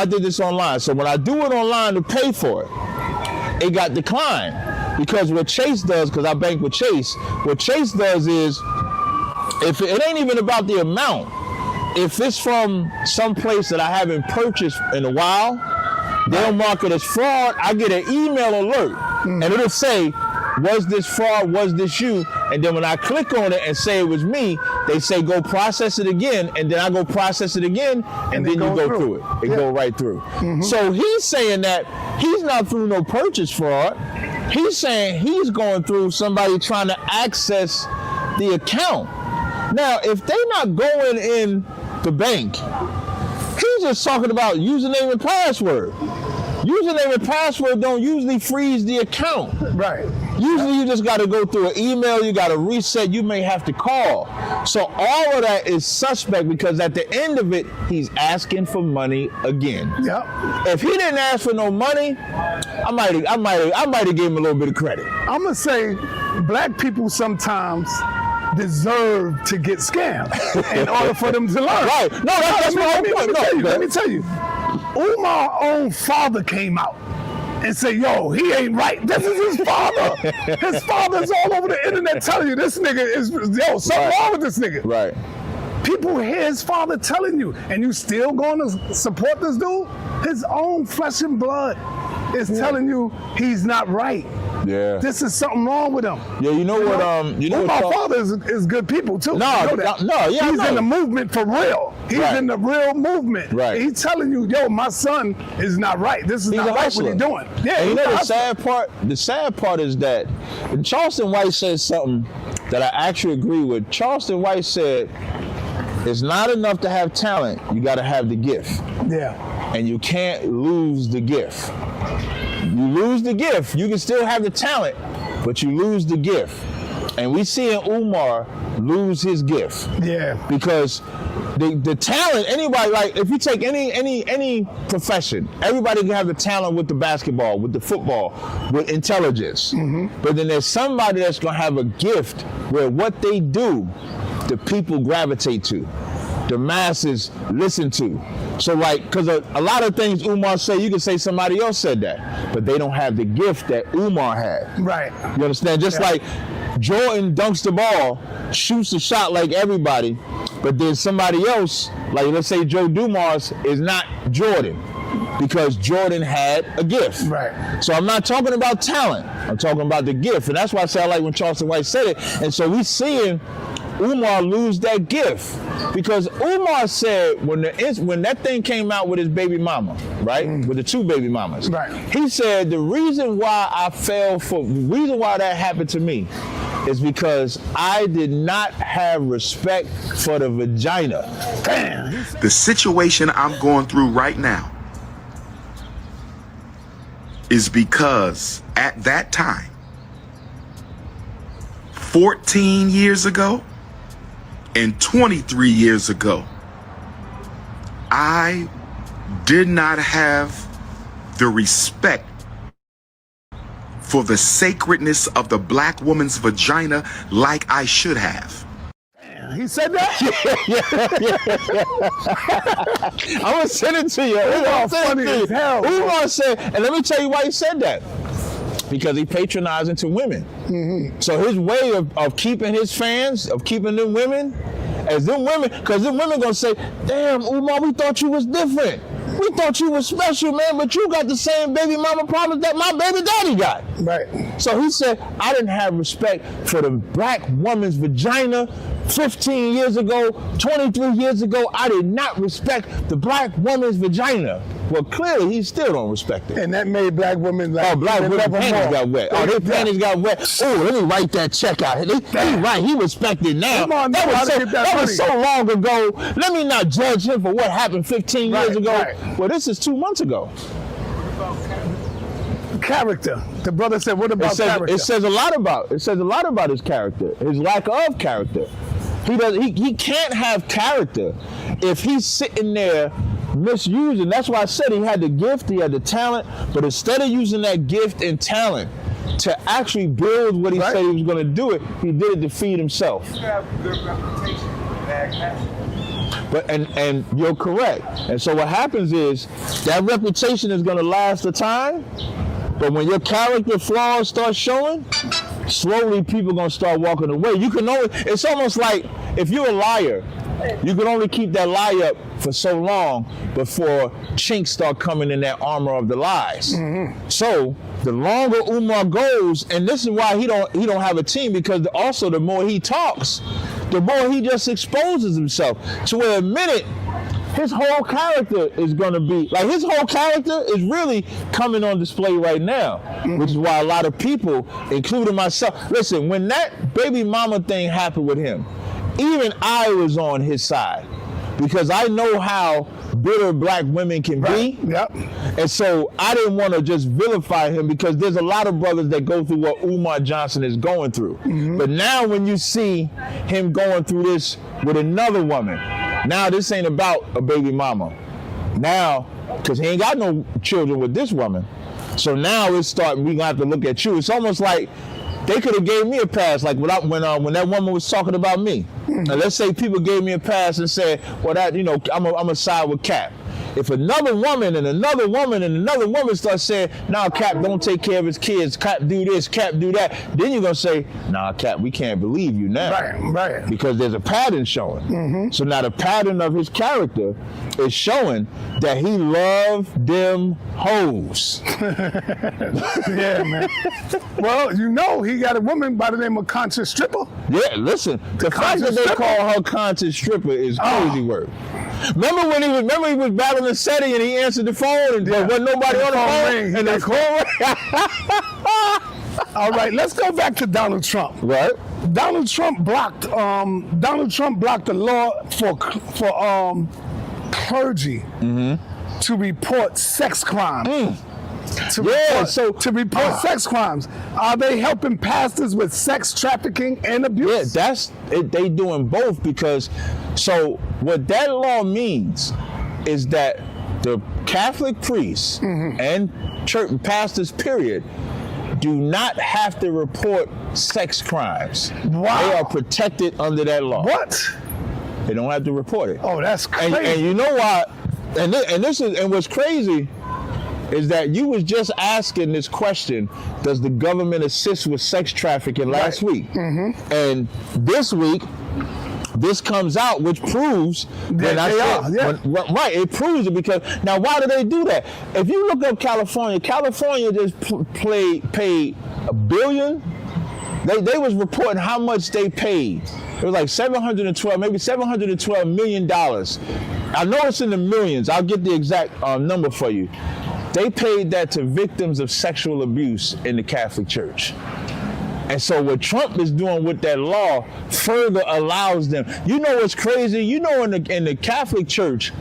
did this online. So when I do it online to pay for it, it got declined. Because what Chase does, because I bank with Chase, what Chase does is, if it ain't even about the amount, if it's from some place that I haven't purchased in a while, they'll mark it as fraud. I get an email alert, and it'll say, was this fraud, was this you? And then when I click on it and say it was me, they say go process it again, and then I go process it again, and then you go through it. It go right through. So he's saying that he's not through no purchase fraud. He's saying he's going through somebody trying to access the account. Now, if they're not going in the bank, he's just talking about username and password. Username and password don't usually freeze the account. Right. Usually you just got to go through an email, you got to reset, you may have to call. So all of that is suspect because at the end of it, he's asking for money again. Yep. If he didn't ask for no money, I might have gave him a little bit of credit. I'm gonna say black people sometimes deserve to get scammed in order for them to learn. Right. No, that's my whole point. Let me tell you. Umar's own father came out and said, yo, he ain't right. This is his father. His father's all over the internet telling you this nigga is, something wrong with this nigga. Right. People hear his father telling you, and you still going to support this dude? His own flesh and blood is telling you he's not right. Yeah. This is something wrong with him. Yeah, you know what my father is good people too. He's in the movement for real. He's in the real movement. Right. He's telling you, yo, my son is not right. This is not right what he's doing. Yeah. And you know the sad part? The sad part is that Charleston White said something that I actually agree with. Charleston White said, it's not enough to have talent, you gotta have the gift. Yeah. And you can't lose the gift. You lose the gift. You can still have the talent, but you lose the gift. And we seeing Umar lose his gift. Yeah. Because the talent, anybody, like if you take any profession, everybody can have the talent with the basketball, with the football, with intelligence. But then there's somebody that's gonna have a gift where what they do, the people gravitate to, the masses listen to. So like, because a lot of things Umar say, you can say somebody else said that, but they don't have the gift that Umar had. Right. You understand? Just like Jordan dunks the ball, shoots the shot like everybody, but then somebody else, like let's say Joe Dumars, is not Jordan because Jordan had a gift. Right. So I'm not talking about talent. I'm talking about the gift. And that's why I say I like when Charleston White said it. And so we seeing Umar lose that gift because Umar said when that thing came out with his baby mama, right, with the two baby mamas, right, he said the reason why that happened to me is because I did not have respect for the vagina. Damn. The situation I'm going through right now is because at that time, 14 years ago and 23 years ago, I did not have the respect for the sacredness of the black woman's vagina like I should have. He said that? I'm gonna send it to you. Umar funny as hell. Umar said, and let me tell you why he said that. Because he patronizing to women. So his way of keeping his fans, of keeping them women, as them women, because them women gonna say, damn, Umar, we thought you was different. We thought you was special, man, but you got the same baby mama problems that my baby daddy got. Right. So he said, I didn't have respect for the black woman's vagina 15 years ago, 23 years ago. I did not respect the black woman's vagina. Well, clearly, he still don't respect it. And that made black women like... Oh, black women's panties got wet. Oh, their panties got wet. Oh, let me write that check out. He respected now. That was so long ago. Let me not judge him for what happened 15 years ago. Right. Well, this is 2 months ago. Character. The brother said, what about character? It says a lot about his character, his lack of character. He can't have character if he's sitting there misusing. That's why I said he had the gift, he had the talent, but instead of using that gift and talent to actually build what he said he was going to do it, he did it to feed himself. You have a good reputation, bad passion. But and you're correct. And so what happens is that reputation is going to last a time, but when your character flaws start showing, slowly people going to start walking away. It's almost like if you're a liar, you can only keep that lie up for so long before chinks start coming in that armor of the lies. So the longer Umar goes, and this is why he don't have a team, because also the more he talks, the more he just exposes himself to where a minute his whole character is going to be, like his whole character is really coming on display right now, which is why a lot of people, including myself, listen, when that baby mama thing happened with him, even I was on his side because I know how bitter black women can be. Yep. And so I didn't want to just vilify him because there's a lot of brothers that go through what Umar Johnson is going through. But now when you see him going through this with another woman, now this ain't about a baby mama. Now, because he ain't got no children with this woman. So now it's starting, we gonna have to look at you. It's almost like they could have gave me a pass, like when that woman was talking about me. Now let's say people gave me a pass and said, well, that I'm a side with Cap. If another woman and another woman and another woman start saying, nah, Cap don't take care of his kids, Cap do this, Cap do that, then you're gonna say, nah, Cap, we can't believe you now. Right. Because there's a pattern showing. So now the pattern of his character is showing that he loved them hoes. Yeah, man. Well, he got a woman by the name of Conscious Stripper. Yeah, listen, the fact that they call her Conscious Stripper is crazy work. Remember when he was battling Seti and he answered the phone and there wasn't nobody on the phone? And the phone All right, let's go back to Donald Trump. Right. Donald Trump blocked the law for clergy to report sex crimes. to report sex crimes. Are they helping pastors with sex trafficking and abuse? Yeah, that's it. They doing both because, so what that law means is that the Catholic priests and church pastors, period, do not have to report sex crimes. Wow. They are protected under that law. What? They don't have to report it. Oh, that's crazy. And you know why? And what's crazy is that you was just asking this question: does the government assist with sex trafficking last week? And this week, this comes out, which proves right. It proves it because now, why do they do that? If you look up California just paid $1 billion. They was reporting how much they paid. It was like $712 million. I know it's in the millions. I'll get the exact number for you. They paid that to victims of sexual abuse in the Catholic Church. And so what Trump is doing with that law further allows them. You know what's crazy? You know in the Catholic Church,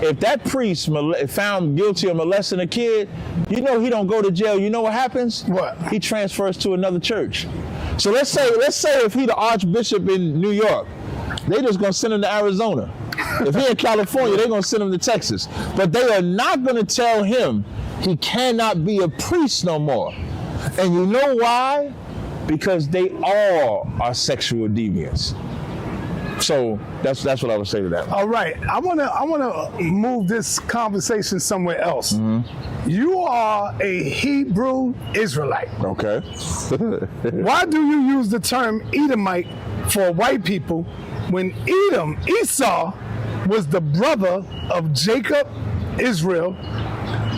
if that priest found guilty of molesting a kid, you know he don't go to jail. You know what happens? What? He transfers to another church. So let's say if he the Archbishop in New York, they just gonna send him to Arizona. If he in California, they're gonna send him to Texas. But they are not gonna tell him he cannot be a priest no more. And you know why? Because they all are sexual deviants. So that's what I would say to that. All right, I wanna move this conversation somewhere else. You are a Hebrew Israelite. Okay. Why do you use the term Edomite for white people when Esau, was the brother of Jacob, Israel?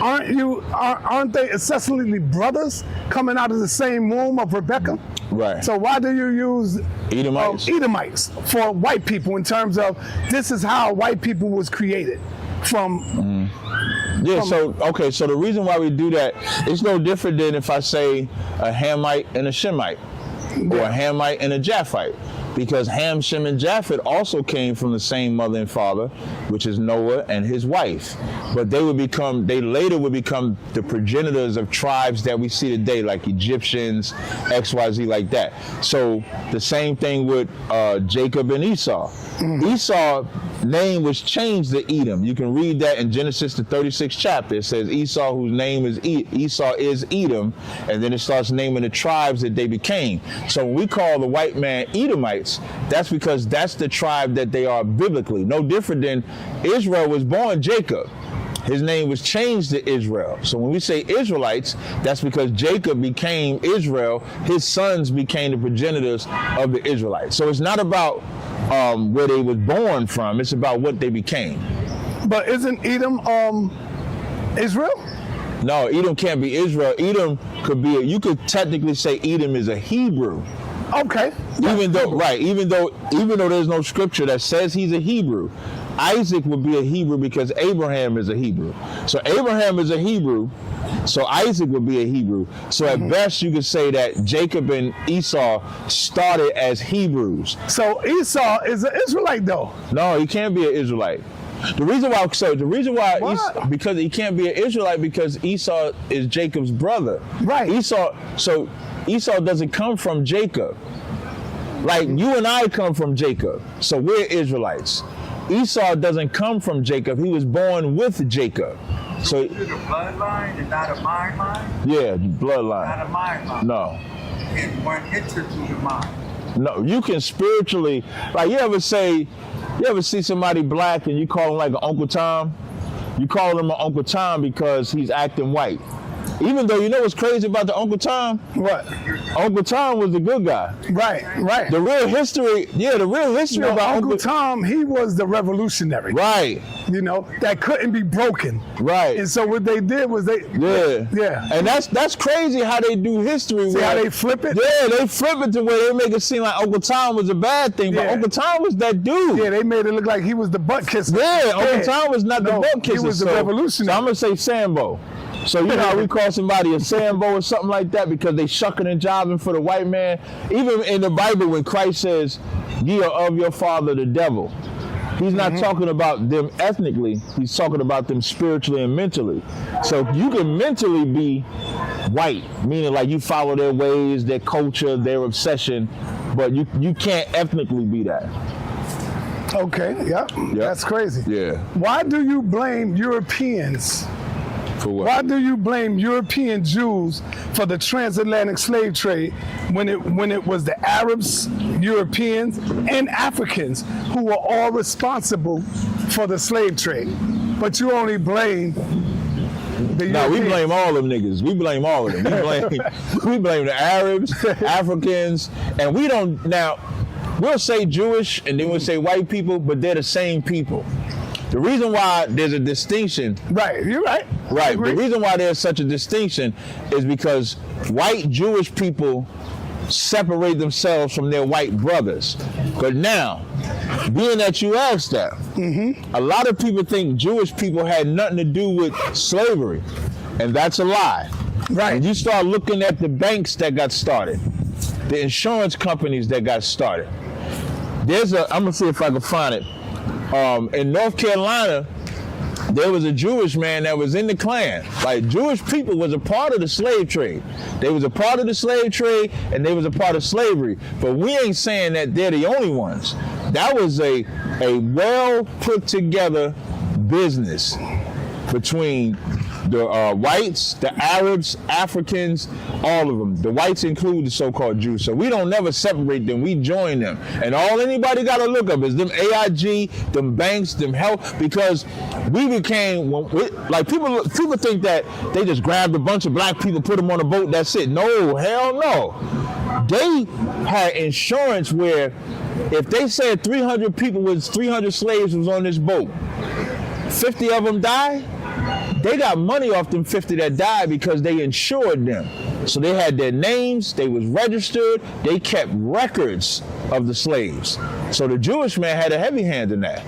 Aren't they essentially brothers coming out of the same womb of Rebecca? Right. So why do you use Edomites for white people in terms of this is how white people was created from? So the reason why we do that, it's no different than if I say a Hamite and a Shemite, or a Hamite and a Japhite. Because Ham, Shem, and Japheth also came from the same mother and father, which is Noah and his wife. But they later would become the progenitors of tribes that we see today, like Egyptians, XYZ, like that. So the same thing with Jacob and Esau. Esau's name was changed to Edom. You can read that in Genesis, the 36th chapter. It says Esau, whose name is Esau, is Edom, and then it starts naming the tribes that they became. So when we call the white man Edomites, that's because that's the tribe that they are biblically. No different than Israel was born Jacob. His name was changed to Israel. So when we say Israelites, that's because Jacob became Israel. His sons became the progenitors of the Israelites. So it's not about where they was born from. It's about what they became. But isn't Edom Israel? No, Edom can't be Israel. Edom could be, you could technically say Edom is a Hebrew. Okay. Even though there's no scripture that says he's a Hebrew, Isaac would be a Hebrew because Abraham is a Hebrew. So Abraham is a Hebrew, so Isaac would be a Hebrew. So at best you could say that Jacob and Esau started as Hebrews. So Esau is an Israelite though? No, he can't be an Israelite. The reason why because he can't be an Israelite because Esau is Jacob's brother. Right. Esau doesn't come from Jacob. Like you and I come from Jacob, so we're Israelites. Esau doesn't come from Jacob. He was born with Jacob. So is it a bloodline and not a mind line? Yeah, bloodline. Not a mind line. No. And one enters through the mind. No, you can spiritually, like you ever see somebody black and you call him like an Uncle Tom? You call him an Uncle Tom because he's acting white. Even though you know what's crazy about the Uncle Tom? What? Uncle Tom was the good guy. Right. The real history about Uncle Tom, he was the revolutionary. Right. You know, that couldn't be broken. Right. And so what they did was Yeah. And that's crazy how they do history. See how they flip it? Yeah, they flip it to where they make it seem like Uncle Tom was a bad thing, but Uncle Tom was that dude. Yeah, they made it look like he was the butt kisser. Yeah, Uncle Tom was not the butt kisser. He was the revolutionary. So I'm gonna say Sambo. So you know how we call somebody a Sambo or something like that because they shucking and jiving for the white man? Even in the Bible when Christ says, ye are of your father the devil. He's not talking about them ethnically. He's talking about them spiritually and mentally. So you can mentally be white, meaning like you follow their ways, their culture, their obsession, but you can't ethnically be that. Okay, yep. That's crazy. Yeah. Why do you blame Europeans? For what? Why do you blame European Jews for the transatlantic slave trade when it was the Arabs, Europeans, and Africans who were all responsible for the slave trade? But you only blame the Europeans. No, we blame all them niggas. We blame all of them. We blame the Arabs, Africans, and we don't now. We'll say Jewish and then we'll say white people, but they're the same people. The reason why there's a distinction. Right, you're right. Right. The reason why there's such a distinction is because white Jewish people separate themselves from their white brothers. But now, being that you asked that, a lot of people think Jewish people had nothing to do with slavery, and that's a lie. Right. And you start looking at the banks that got started, the insurance companies that got started. I'm gonna see if I can find it. In North Carolina, there was a Jewish man that was in the Klan. Like, Jewish people was a part of the slave trade. They was a part of the slave trade and they was a part of slavery. But we ain't saying that they're the only ones. That was a well put together business between the whites, the Arabs, Africans, all of them. The whites include the so-called Jews. So we don't never separate them. We join them. And all anybody got to look up is them AIG, them banks, them health, because we became, like people think that they just grabbed a bunch of black people, put them on a boat, that's it. No, hell no. They had insurance where if they said 300 slaves was on this boat, 50 of them died, they got money off them 50 that died because they insured them. So they had their names, they was registered, they kept records of the slaves. So the Jewish man had a heavy hand in that.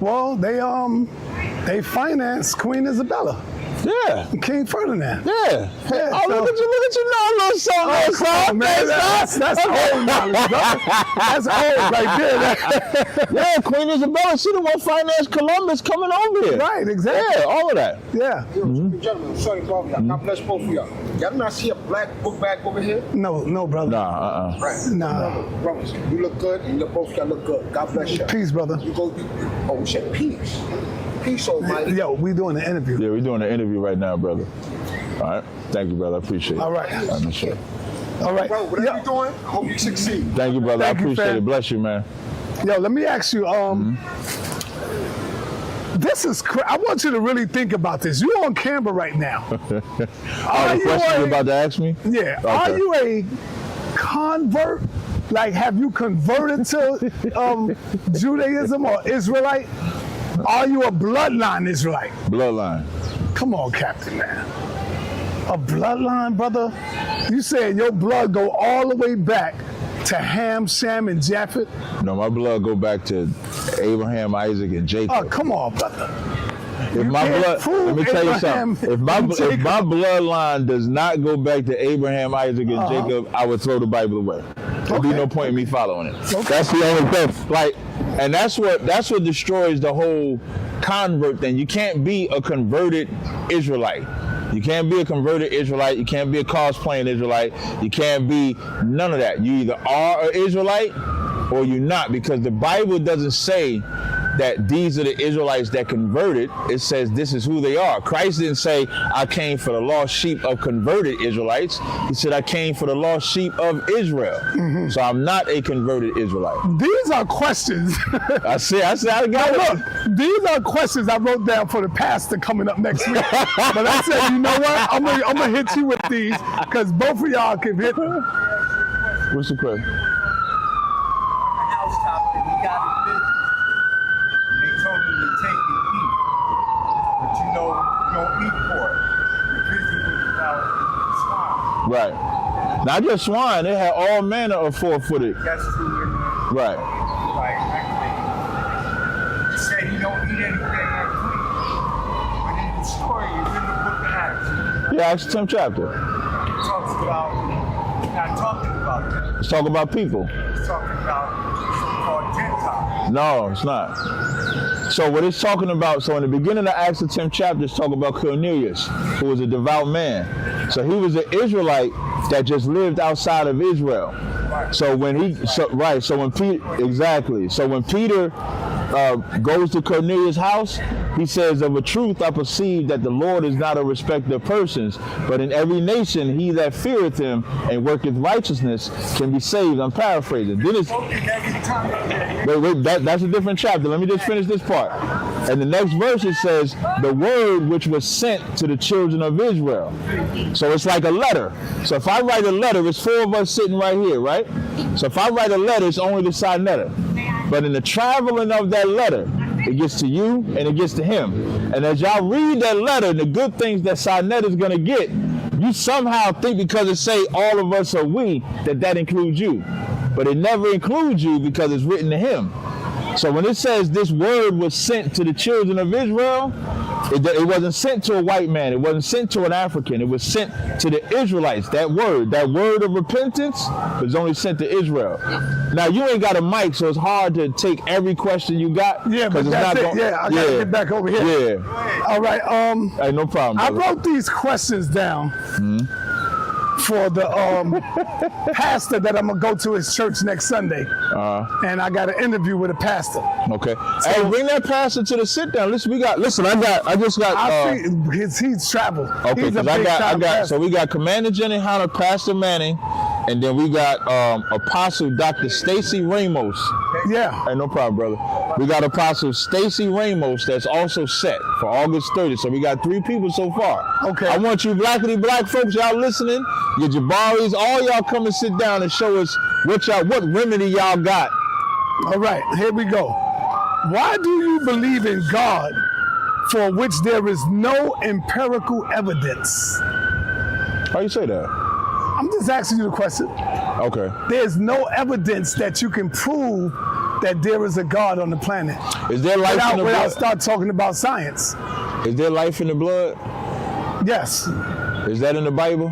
Well, they financed Queen Isabella. Yeah. King Ferdinand. Yeah. Oh, so, look at you know a little something. Oh, man, that's old knowledge, brother. That's old right there. Yeah, Queen Isabella, she the one financed Columbus coming over here. Right, exactly. Yeah, all of that. Yeah. Gentlemen, sorry to bother y'all. God bless both of y'all. Y'all not see a black book bag over here? No, brother. Nah, Right. Nah. Brothers, you look good and you both y'all look good. God bless you. Peace, brother. We said peace. Peace, almighty. Yo, we doing an interview. Yeah, we're doing an interview right now, brother. All right. Thank you, brother. I appreciate it. All right. I'm sure. All right. Bro, whatever you're doing, I hope you succeed. Thank you, brother. Thank I you, appreciate fam. it. Bless you, man. Yo, let me ask you, this is I want you to really think about this. You on camera right now. The question you're about to ask me? Yeah. Okay. Are you a convert? Like, have you converted to Judaism or Israelite? Are you a bloodline Israelite? Bloodline. Come on, Captain, man. A bloodline, brother? You saying your blood go all the way back to Ham, Shem, and Japheth? No, my blood go back to Abraham, Isaac, and Jacob. Oh, come on, brother. If my blood, let me tell you something. If my bloodline does not go back to Abraham, Isaac, and Jacob, I would throw the Bible away. There'd be no point in me following it. Okay. That's the only thing. Like, and that's what destroys the whole convert thing. You can't be a converted Israelite. You can't be a converted Israelite. You can't be a cosplaying Israelite. You can't be none of that. You either are an Israelite or you're not, because the Bible doesn't say that these are the Israelites that converted. It says this is who they are. Christ didn't say, I came for the lost sheep of converted Israelites. He said, I came for the lost sheep of Israel. So I'm not a converted Israelite. These are questions. I got it. Look, these are questions I wrote down for the pastor coming up next week. But I said, you know what? I'm gonna hit you with these because both of y'all can hit them. What's the question? Right. Not just swine, they had all manner of four-footed. That's true. Right. Right. He said he don't eat anything unclean. But in the story, it's in the book of Acts. Yeah, Acts 10th chapter. It talks about, not talking about that. Let's talk about people. It's talking about so-called Gentiles. No, it's not. So what it's talking about, so in the beginning of Acts the 10th chapter, it's talking about Cornelius, who was a devout man. So he was an Israelite that just lived outside of Israel. So when so when Peter goes to Cornelius' house, he says, of a truth I perceive that the Lord is not a respecter of persons, but in every nation he that feareth him and worketh righteousness can be saved. I'm paraphrasing. Then it's, that's a different chapter. Let me just finish this part. And the next verse it says, the word which was sent to the children of Israel. So it's like a letter. So if I write a letter, it's 4 of us sitting right here, right? So if I write a letter, it's only the signetter. But in the traveling of that letter, it gets to you and it gets to him. And as y'all read that letter, the good things that signet is going to get, you somehow think because it say all of us are we, that includes you. But it never includes you because it's written to him. So when it says this word was sent to the children of Israel, it wasn't sent to a white man. It wasn't sent to an African. It was sent to the Israelites. That word of repentance was only sent to Israel. Now, you ain't got a mic, so it's hard to take every question you got. Yeah, but that's it. I got to get back over here. Yeah. All right. Hey, no problem, brother. I wrote these questions down. For the pastor that I'm gonna go to his church next Sunday, and I got an interview with a pastor. Okay. So, hey, bring that pastor to the sit down. Listen, he's traveled. Okay, because so we got Commander Jenny Hunter, Pastor Manning, and then we got Apostle Dr. Stacy Ramos. Yeah. Hey, no problem, brother. We got Apostle Stacy Ramos that's also set for August 30th. So we got 3 people so far. Okay. I want you black folks, y'all listening, your Jabaris, all y'all come and sit down and show us what remedy y'all got. All right, here we go. Why do you believe in God for which there is no empirical evidence? How you say that? I'm just asking you the question. Okay. There's no evidence that you can prove that there is a God on the planet. Is there life in the blood? Without start talking about science. Is there life in the blood? Yes. Is that in the Bible?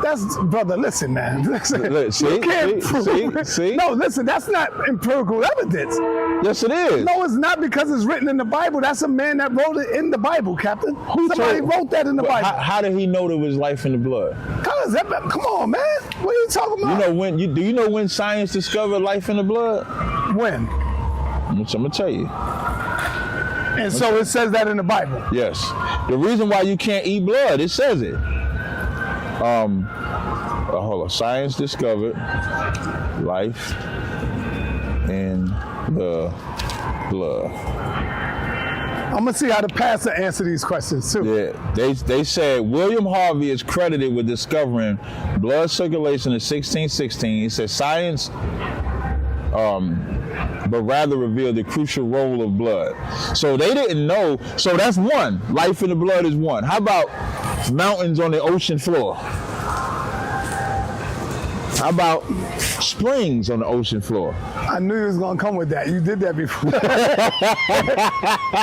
That's, brother, listen, man. Listen, you can't prove. See? No, listen, that's not empirical evidence. Yes, it is. No, it's not because it's written in the Bible. That's a man that wrote it in the Bible, Captain. Somebody wrote that in the Bible. How did he know there was life in the blood? Come on, man. What are you talking about? Do you know when science discovered life in the blood? When? I'm gonna tell you. And so it says that in the Bible. Yes. The reason why you can't eat blood, it says it. Hold on. Science discovered life in the blood. I'm gonna see how the pastor answer these questions too. Yeah, they said William Harvey is credited with discovering blood circulation in 1616. He said science, but rather revealed the crucial role of blood. So they didn't know. So that's one. Life in the blood is one. How about mountains on the ocean floor? How about springs on the ocean floor? I knew you was gonna come with that. You did that before.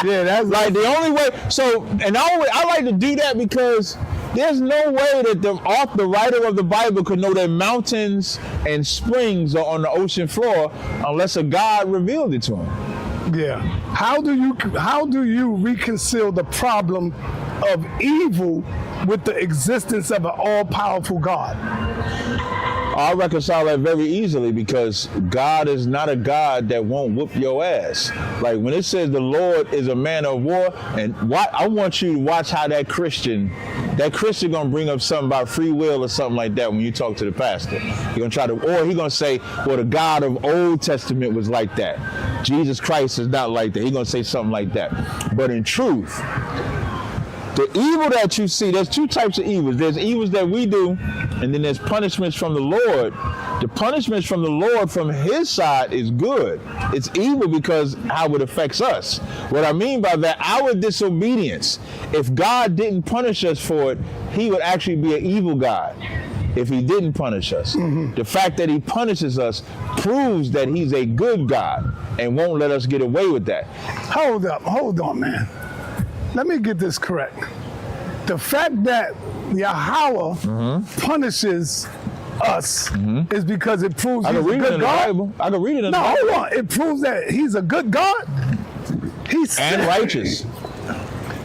Yeah, that's like the only way. So, and I like to do that because there's no way that the writer of the Bible could know that mountains and springs are on the ocean floor unless a God revealed it to him. Yeah. How do you reconcile the problem of evil with the existence of an all-powerful God? I reconcile that very easily because God is not a God that won't whoop your ass. Like when it says the Lord is a man of war, and I want you to watch how that Christian gonna bring up something about free will or something like that when you talk to the pastor. He's gonna say, well, the God of Old Testament was like that. Jesus Christ is not like that. He's gonna say something like that. But in truth, the evil that you see, there's 2 types of evils. There's evils that we do, and then there's punishments from the Lord. The punishments from the Lord from his side is good. It's evil because how it affects us. What I mean by that, our disobedience, if God didn't punish us for it, he would actually be an evil God if he didn't punish us. Mm-hmm. The fact that he punishes us proves that he's a good God and won't let us get away with that. Hold on, man. Let me get this correct. The fact that Yahweh punishes us is because it proves I he's can a read it good in the God? Bible. I can read it in the No, Bible. hold on. It proves that he's a good God? He's And righteous.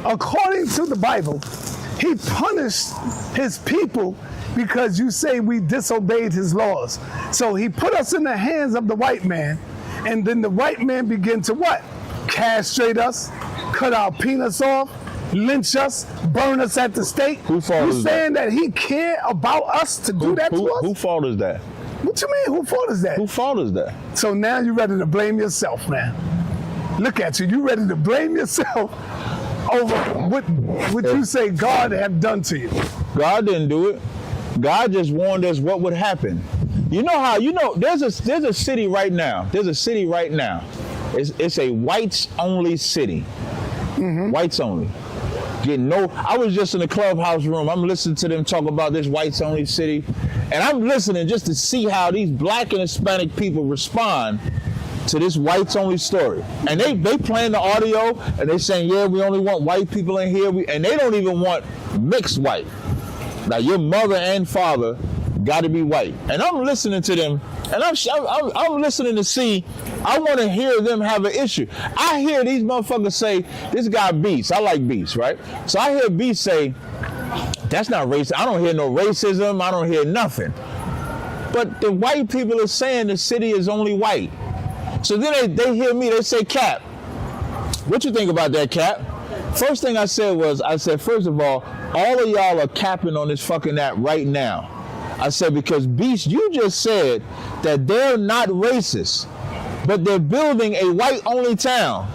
According to the Bible, he punished his people because you say we disobeyed his laws. So he put us in the hands of the white man, and then the white man began to what? Castrate us, cut our penis off, lynch us, burn us at the stake. Who fault You is saying that he cared about us to do that to us? Who fault is that? What you mean, who fault is that? Who fault is that? So now you're ready to blame yourself, man. Look at you. You ready to blame yourself over what you say God have done to you. God didn't do it. God just warned us what would happen. You know how, there's a city right now. There's a city right now. It's a whites only city. Whites only. I was just in the clubhouse room. I'm listening to them talk about this whites only city. And I'm listening just to see how these black and Hispanic people respond to this whites only story. And they playing the audio and they saying, yeah, we only want white people in here. And they don't even want mixed white. Like your mother and father got to be white. And I'm listening to them and I'm listening to see, I want to hear them have an issue. I hear these motherfuckers say, this guy Beast, I like Beast, right? So I hear Beast say, that's not racist. I don't hear no racism. I don't hear nothing. But the white people are saying the city is only white. So then they hear me, they say, Cap, what you think about that, Cap? First thing I said, first of all of y'all are capping on this fucking app right now. I said, because Beast, you just said that they're not racist, but they're building a white-only town.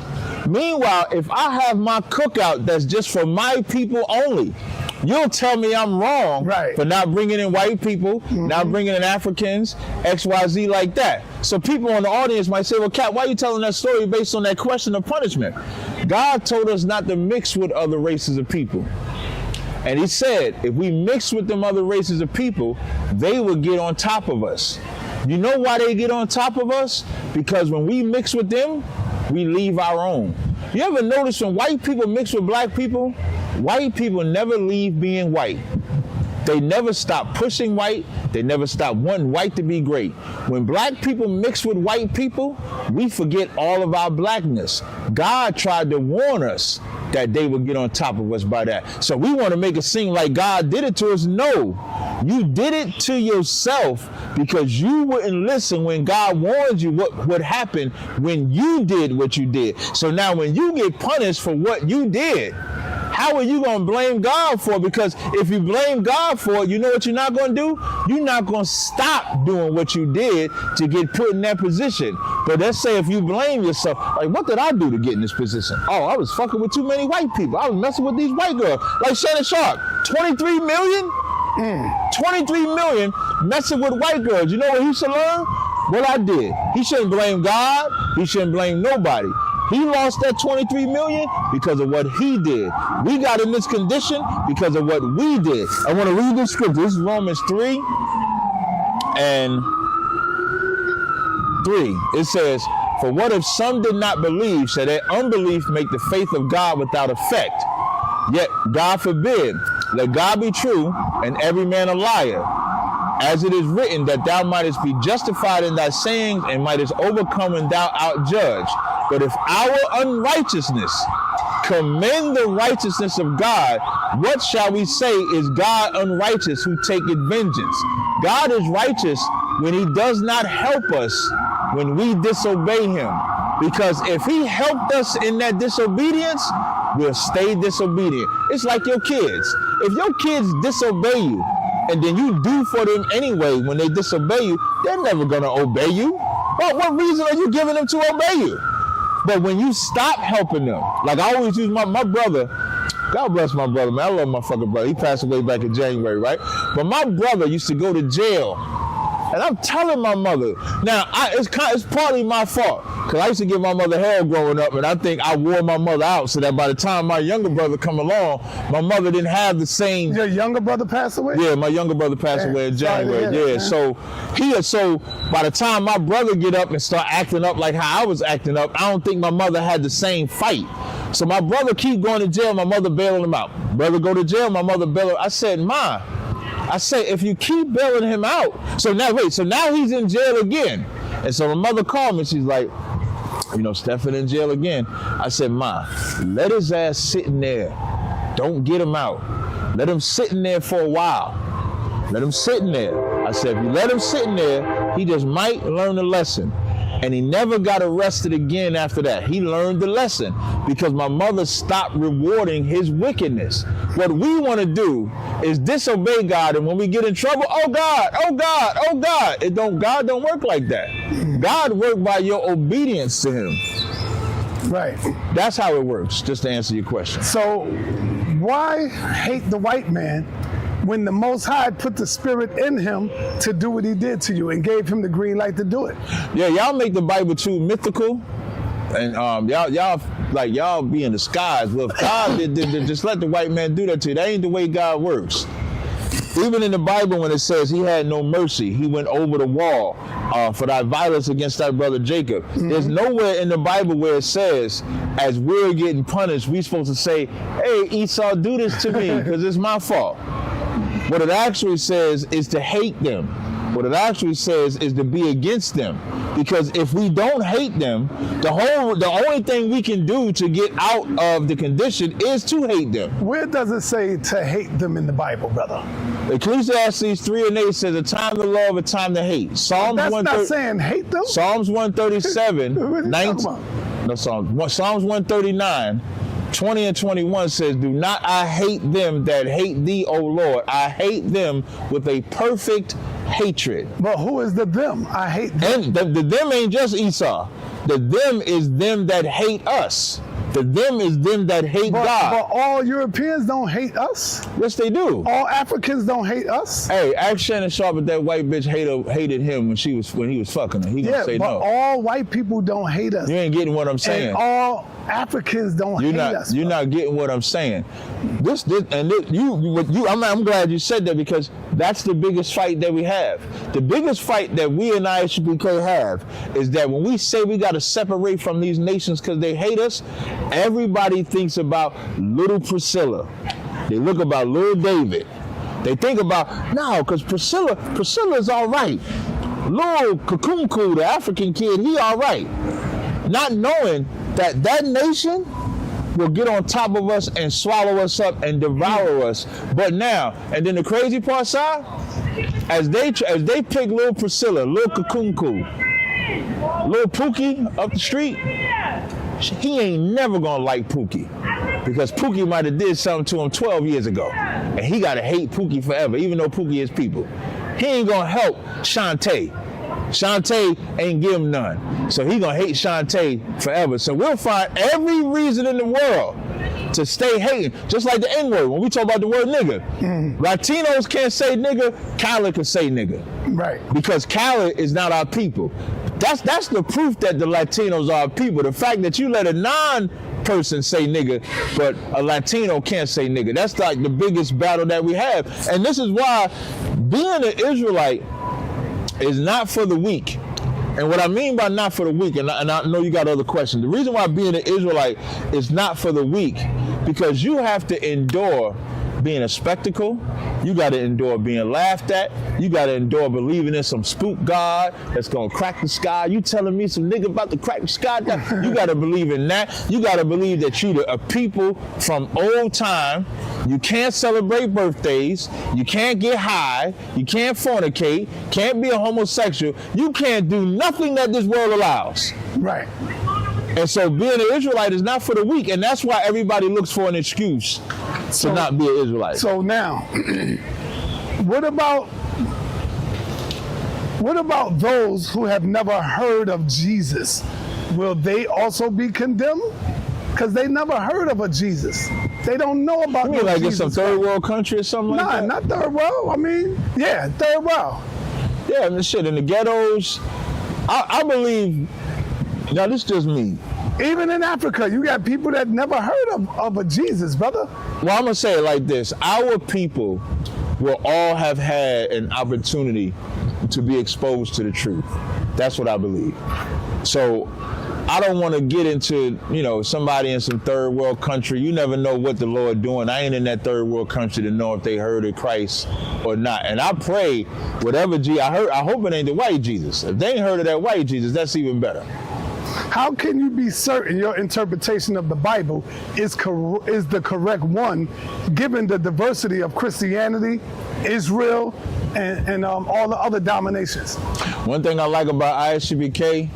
Meanwhile, if I have my cookout that's just for my people only, you'll tell me I'm wrong for not bringing in white people, not bringing in Africans, XYZ like that. So people in the audience might say, well, Kat, why are you telling that story based on that question of punishment? God told us not to mix with other races of people. And he said, if we mix with them other races of people, they will get on top of us. You know why they get on top of us? Because when we mix with them, we leave our own. You ever notice when white people mix with black people, white people never leave being white. They never stop pushing white. They never stop wanting white to be great. When black people mix with white people, we forget all of our blackness. God tried to warn us that they would get on top of us by that. So we want to make it seem like God did it to us. No, you did it to yourself because you wouldn't listen when God warned you what would happen when you did what you did. So now when you get punished for what you did, how are you going to blame God for it? Because if you blame God for it, you know what you're not going to do? You're not going to stop doing what you did to get put in that position. But let's say if you blame yourself, like, what did I do to get in this position? Oh, I was fucking with too many white people. I was messing with these white girls. Like Shannon Sharpe, 23 million? 23 million messing with white girls. You know what he should learn? What I did. He shouldn't blame God. He shouldn't blame nobody. He lost that 23 million because of what he did. We got in this condition because of what we did. I want to read this scripture. This is Romans 3 and 3. It says, for what if some did not believe, shall their unbelief make the faith of God without effect? Yet God forbid, let God be true and every man a liar. As it is written, that thou mightest be justified in thy sayings and mightest overcome when thou art judged. But if our unrighteousness commend the righteousness of God, what shall we say is God unrighteous who taketh vengeance? God is righteous when he does not help us when we disobey him. Because if he helped us in that disobedience, we'll stay disobedient. It's like your kids. If your kids disobey you, and then you do for them anyway when they disobey you, they're never going to obey you. Well, what reason are you giving them to obey you? But when you stop helping them, like I always use my brother, God bless my brother, man. I love my fucking brother. He passed away back in January, right? But my brother used to go to jail. And I'm telling my mother, now it's partly my fault, because I used to give my mother hell growing up, and I think I wore my mother out so that by the time my younger brother come along, my mother didn't have the same. Your younger brother passed away? Yeah, my younger brother passed away in January. So by the time my brother get up and start acting up like how I was acting up, I don't think my mother had the same fight. So my brother keep going to jail, my mother bailing him out. Brother go to jail, my mother bail him. I said, Ma, I say, if you keep bailing him out, so now he's in jail again. And so my mother called me, she's like, Stephen in jail again. I said, Ma, let his ass sit in there. Don't get him out. Let him sit in there for a while. Let him sit in there. I said, if you let him sit in there, he just might learn a lesson. And he never got arrested again after that. He learned the lesson because my mother stopped rewarding his wickedness. What we want to do is disobey God, and when we get in trouble, oh God, oh God, oh God. God don't work like that. God works by your obedience to him. Right. That's how it works, just to answer your question. So why hate the white man when the Most High put the spirit in him to do what he did to you and gave him the green light to do it? Yeah, y'all make the Bible too mythical, and y'all be in the skies. Well, if God did just let the white man do that to you, that ain't the way God works. Even in the Bible, when it says he had no mercy, he went over the wall for thy violence against thy brother Jacob. There's nowhere in the Bible where it says, as we're getting punished, we're supposed to say, hey, Esau, do this to me because it's my fault. What it actually says is to hate them. What it actually says is to be against them. Because if we don't hate them, the only thing we can do to get out of the condition is to hate them. Where does it say to hate them in the Bible, brother? Ecclesiastes 3:8 says a time to love, a time to hate. Psalms not saying hate them. Psalms 137, Psalms 139, 20 and 21 says, do not I hate them that hate thee, O Lord. I hate them with a perfect hatred. But who is the them? I hate them. And the them ain't just Esau. The them is them that hate us. The them is them that hate God. But all Europeans don't hate us. Yes, they do. All Africans don't hate us. Hey, ask Shannon Sharpe if that white bitch hated him when he was fucking her. He gonna say no. But all white people don't hate us. You ain't getting what I'm saying. And all Africans don't hate us. You're not getting what I'm saying. I'm glad you said that because that's the biggest fight that we have. The biggest fight that we in ISBK have is that when we say we got to separate from these nations because they hate us, everybody thinks about little Priscilla. They look about little David. They think about, no, because Priscilla's all right. Little Kakunku, the African kid, he all right. Not knowing that nation will get on top of us and swallow us up and devour us. But now, and then the crazy part, side, as they pick little Priscilla, little Kakunku, little Pookie up the street, he ain't never gonna like Pookie because Pookie might have did something to him 12 years ago, and he gotta hate Pookie forever, even though Pookie is people. He ain't gonna help Shantae. Shantae ain't give him none, so he gonna hate Shantae forever. So we'll find every reason in the world to stay hating, just like the N-word. When we talk about the word nigga, Latinos can't say nigga, Khaled can say nigga. Right. Because Khaled is not our people. That's the proof that the Latinos are our people. The fact that you let a non-person say nigga, but a Latino can't say nigga. That's like the biggest battle that we have. And this is why being an Israelite is not for the weak. And what I mean by not for the weak, and I know you got other questions. The reason why being an Israelite is not for the weak, because you have to endure being a spectacle. You got to endure being laughed at. You got to endure believing in some spook God that's going to crack the sky. You telling me some nigga about to crack the sky? You got to believe in that. You got to believe that you a people from old time. You can't celebrate birthdays. You can't get high. You can't fornicate. Can't be a homosexual. You can't do nothing that this world allows. Right. And so being an Israelite is not for the weak, and that's why everybody looks for an excuse to not be an Israelite. So now, what about those who have never heard of Jesus? Will they also be condemned? Because they never heard of a Jesus. They don't know about you mean like Jesus. It's some third world country or something like that? Nah, not third world. I mean, yeah, third world. Yeah, I mean, shit, in the ghettos, I believe. Now, this is just me. Even in Africa, you got people that never heard of a Jesus, brother. Well, I'm going to say it like this. Our people will all have had an opportunity to be exposed to the truth. That's what I believe. So I don't want to get into, somebody in some third world country. You never know what the Lord doing. I ain't in that third world country to know if they heard of Christ or not. And I pray whatever I hope it ain't the white Jesus. If they ain't heard of that white Jesus, that's even better. How can you be certain your interpretation of the Bible is the correct one, given the diversity of Christianity, Israel, and all the other dominations? One thing I like about ISUBK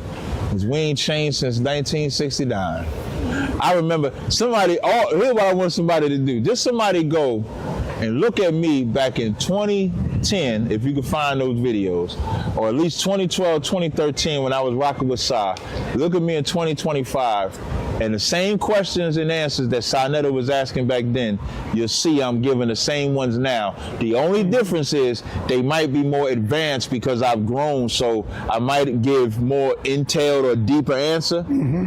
is we ain't changed since 1969. I remember here's what I want somebody to do. Just somebody go and look at me back in 2010, if you can find those videos, or at least 2012, 2013 when I was rocking with Sa. Look at me in 2025, and the same questions and answers that Sa was asking back then, you'll see I'm giving the same ones now. The only difference is they might be more advanced because I've grown, so I might give more intel or deeper answer,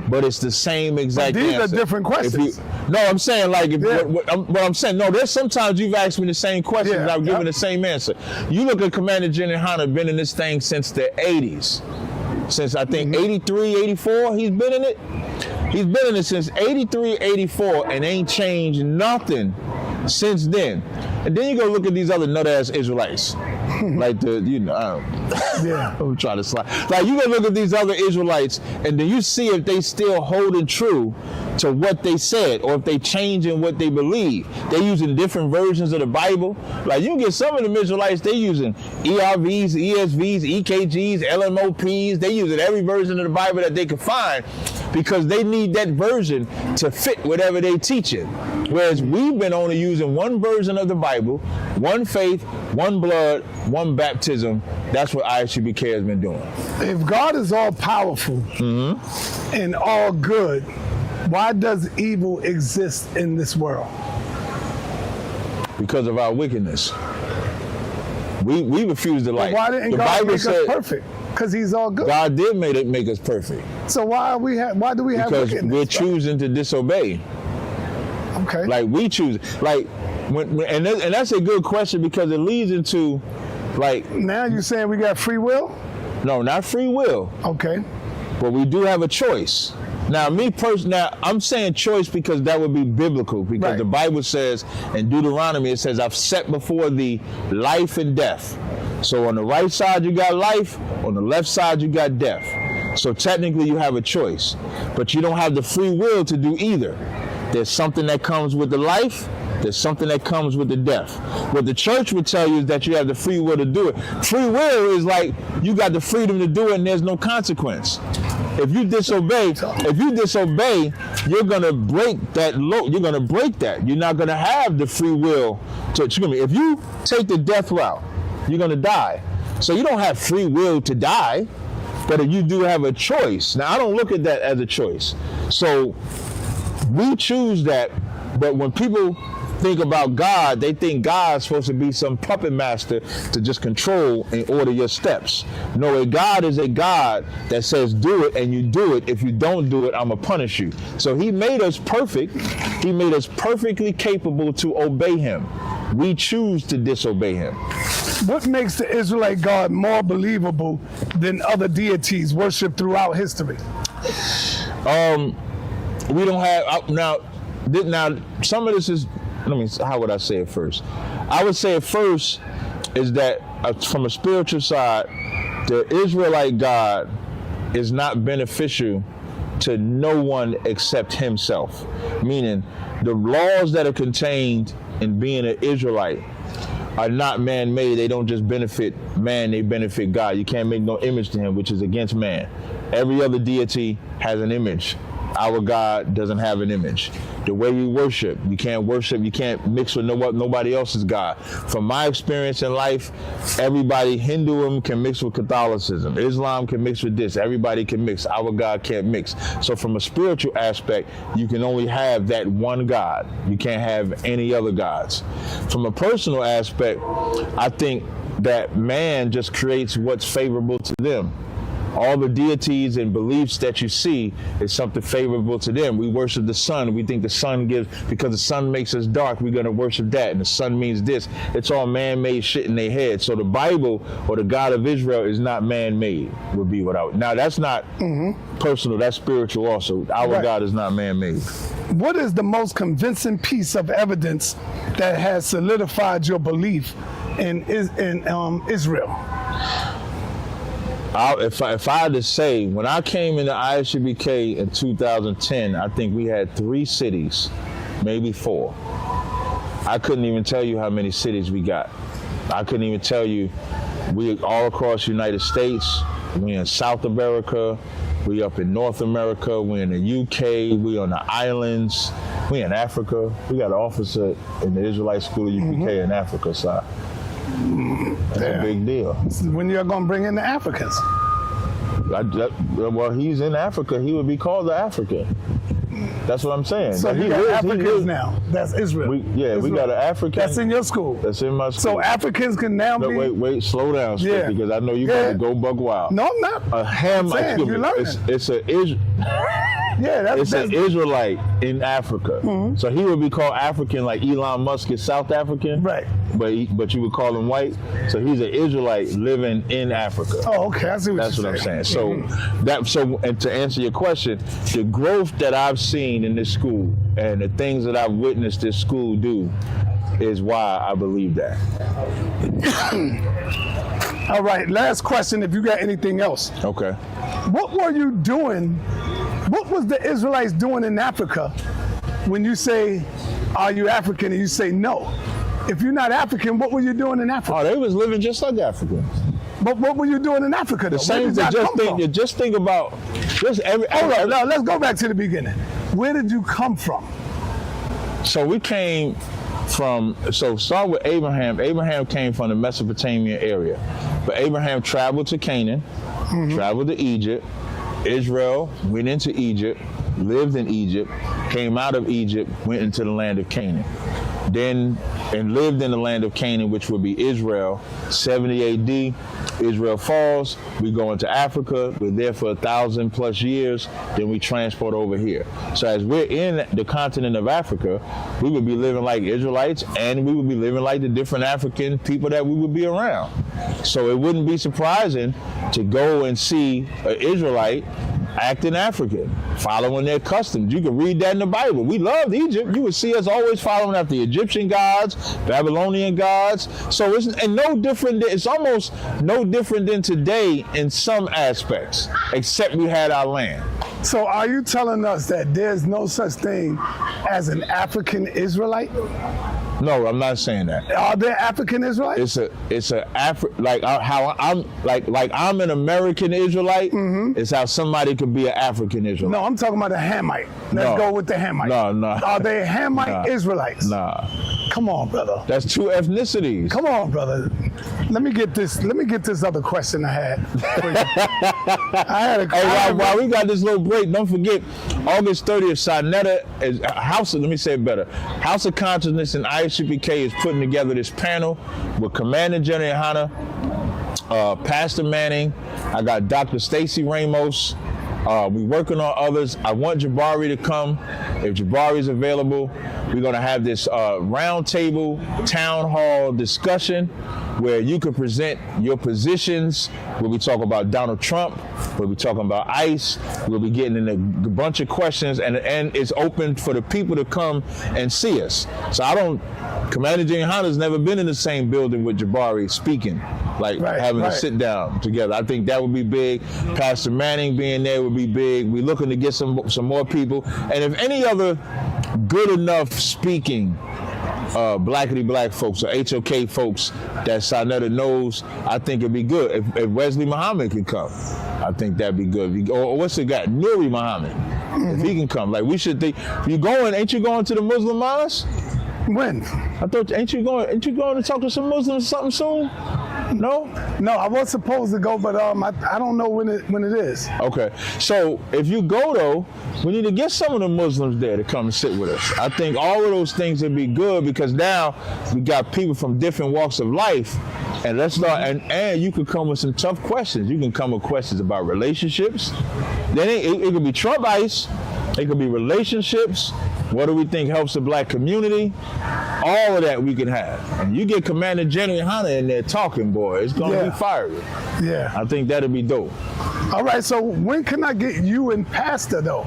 but it's the same exact but these answer. These are different questions. I'm saying, like, what I'm saying, no, there's sometimes you've asked me the same question and I've given the same answer. You look at Commander General Hunter, been in this thing since the 80s. Since I think 83, 84, he's been in it. He's been in it since 83, 84, and ain't changed nothing since then. And then you go look at these other nut-ass Israelites. Like I'm trying to slide. Like, you go look at these other Israelites, and then you see if they still holding true to what they said, or if they changing what they believe. They using different versions of the Bible. Like, you can get some of them Israelites, they using ERVs, ESVs, EKGs, LMOPs. They using every version of the Bible that they can find because they need that version to fit whatever they teaching. Whereas we've been only using one version of the Bible, one faith, one blood, one baptism. That's what ISUBK has been doing. If God is all powerful and all good, why does evil exist in this world? Because of our wickedness. We refuse to like. Why didn't God make us perfect? Because He's all good. God did make us perfect. So why do we have wickedness? Because we're choosing to disobey. Okay. Like, we choose. Like, and that's a good question because it leads into, like. Now you're saying we got free will? No, not free will. Okay. But we do have a choice. Now, I'm saying choice because that would be biblical, because the Bible says in Deuteronomy, it says, I've set before thee life and death. So on the right side, you got life. On the left side, you got death. So technically, you have a choice, but you don't have the free will to do either. There's something that comes with the life. There's something that comes with the death. What the church would tell you is that you have the free will to do it. Free will is like you got the freedom to do it and there's no consequence. If you disobey, you're gonna break that You're gonna break that. You're not gonna have the free will to. If you take the death route, you're gonna die. So you don't have free will to die, but you do have a choice. Now, I don't look at that as a choice. So we choose that, but when people think about God, they think God's supposed to be some puppet master to just control and order your steps. No, a God is a God that says do it, and you do it. If you don't do it, I'm going to punish you. So He made us perfect. He made us perfectly capable to obey Him. We choose to disobey Him. What makes the Israelite God more believable than other deities worshipped throughout history? We don't have now. Some of this is. How would I say it first? I would say it first is that from a spiritual side, the Israelite God is not beneficial to no one except Himself. Meaning, the laws that are contained in being an Israelite are not man-made. They don't just benefit man, they benefit God. You can't make no image to Him, which is against man. Every other deity has an image. Our God doesn't have an image. The way we worship, you can't mix with nobody else's God. From my experience in life, Hinduism can mix with Catholicism. Islam can mix with this. Everybody can mix. Our God can't mix. So from a spiritual aspect, you can only have that one God. You can't have any other gods. From a personal aspect, I think that man just creates what's favorable to them. all the deities and beliefs that you see is something favorable to them. We worship the sun. We think the sun gives, because the sun makes us dark, we're going to worship that. And the sun means this. It's all man-made shit in their head. So the Bible or the God of Israel is not man-made, would be what I would. Now, that's not personal. That's spiritual also. Our God is not man-made. What is the most convincing piece of evidence that has solidified your belief in Israel? If I had to say, when I came into ISUBK in 2010, I think we had 3 cities, maybe 4. I couldn't even tell you how many cities we got. I couldn't even tell you. We all across the United States. We in South America. We up in North America. We in the UK. We on the islands. We in Africa. We got an officer in the Israelite School of UPK in Africa, so that's a big deal. When you're going to bring in the Africans? Well, he's in Africa. He would be called the African. That's what I'm saying. So you got Africans now. That's Israel. We got an African. That's in your school. That's in my school. So Africans can now be. Wait, slow down, because I know you about to go buck wild. No, I'm not. A Hamite. It's an Israelite in Africa. So he would be called African, like Elon Musk is South African. Right. But you would call him white. So he's an Israelite living in Africa. Oh, okay. I see what That's you're what saying. I'm saying. And to answer your question, the growth that I've seen in this school and the things that I've witnessed this school do is why I believe that. All right, last question, if you got anything else. Okay. What were you doing? What was the Israelites doing in Africa when you say, are you African? And you say no. If you're not African, what were you doing in Africa? Oh, they was living just like Africans. But what were you doing in Africa, though? The same thing. Just think about just every. Hold on, now let's go back to the beginning. Where did you come from? So we came from. So start with Abraham. Abraham came from the Mesopotamia area, but Abraham traveled to Canaan, traveled to Egypt. Israel went into Egypt, lived in Egypt, came out of Egypt, went into the land of Canaan. Then and lived in the land of Canaan, which would be Israel. 70 AD, Israel falls. We go into Africa. We're there for 1,000+ years. Then we transport over here. So as we're in the continent of Africa, we would be living like Israelites, and we would be living like the different African people that we would be around. So it wouldn't be surprising to go and see an Israelite acting African, following their customs. You can read that in the Bible. We loved Egypt. You would see us always following after the Egyptian gods, Babylonian gods. So it's no different. It's almost no different than today in some aspects, except we had our land. So are you telling us that there's no such thing as an African Israelite? No, I'm not saying that. Are there African Israelites? It's how I'm an American Israelite. It's how somebody could be an African Israelite. No, I'm talking about a Hamite. Let's go with the Hamite. No. Are they Hamite Israelites? Nah. Come on, brother. That's 2 ethnicities. Come on, brother. Let me get this other question I had. While we got this little break, don't forget August 30th, Sarnetta is House of Consciousness and ISUPK is putting together this panel with Commander General Hanna, Pastor Manning. I got Dr. Stacey Ramos. We working on others. I want Jabari to come. If Jabari is available, we're going to have this roundtable town hall discussion where you can present your positions, where we talk about Donald Trump, where we talking about ICE. We'll be getting in a bunch of questions, and it's open for the people to come and see us. So Commander General Hanna's never been in the same building with Jabari speaking, having a sit down together. I think that would be big. Pastor Manning being there would be big. We're looking to get some more people. And if any other good enough speaking blackity black folks or HOK folks that Sarnetta knows, I think it'd be good. If Wesley Muhammad can come, I think that'd be good. Or what's the guy? Nuri Muhammad. If he can come. We should think, ain't you going to the Muslim mosque? When? Ain't you going to talk to some Muslims or something soon? No? No, I was supposed to go, but I don't know when it is. Okay. So if you go though, we need to get some of the Muslims there to come and sit with us. I think all of those things would be good because now we got people from different walks of life. And let's start, and you could come with some tough questions. You can come with questions about relationships. Then it could be Trump ice. It could be relationships. What do we think helps the black community? All of that we can have. And you get Commander General Hunter in there talking, boy. It's going to be fiery. Yeah. I think that'll be dope. All right, so when can I get you and Pastor, though?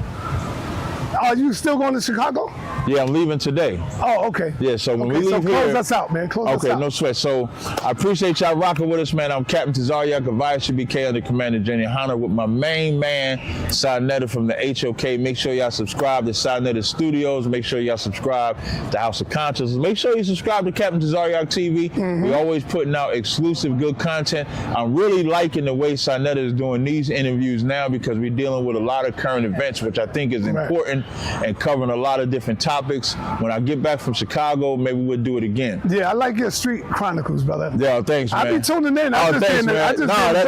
Are you still going to Chicago? Yeah, I'm leaving today. Oh, okay. Yeah, so when we leave so here... close us out, man. Close us out. Okay, no sweat. So I appreciate y'all rocking with us, man. I'm Captain Tazaryach of ISBK under Commander Jenny Hunter with my main man, Sarnetta from the HOK. Make sure y'all subscribe to Sarnetta Studios. Make sure y'all subscribe to House of Consciousness. Make sure you subscribe to Captain Tazaryach TV. We're always putting out exclusive good content. I'm really liking the way Sarnetta is doing these interviews now because we're dealing with a lot of current events, which I think is important and covering a lot of different topics. When I get back from Chicago, maybe we'll do it again. Yeah, I like your street chronicles, brother. Yeah, thanks, man. I be tuning in. Thanks, man.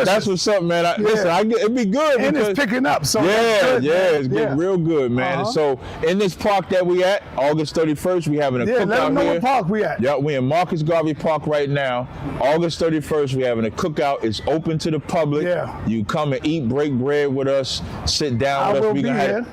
That's what's up, man. Listen, it'd be good. And because, it's picking up. So it's getting real good, man. And so in this park that we at, August 31st, we having a cookout here. Let them know what park we at. Yeah, we in Marcus Garvey Park right now. August 31st, we having a cookout. It's open to the public. Yeah. You come and eat, break bread with us, sit down with us.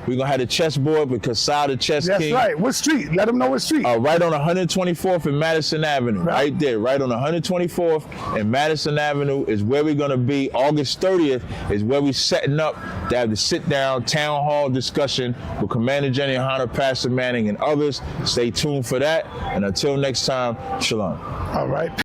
We're gonna have the chessboard because Side of Chess King. That's right. What street? Let them know what street. Right on 124th and Madison Avenue. Right there. Right on 124th and Madison Avenue is where we're going to be. August 30th is where we're setting up to have the sit-down town hall discussion with Commander Jenny Hunter, Pastor Manning, and others. Stay tuned for that. And until next time, shalom. All right.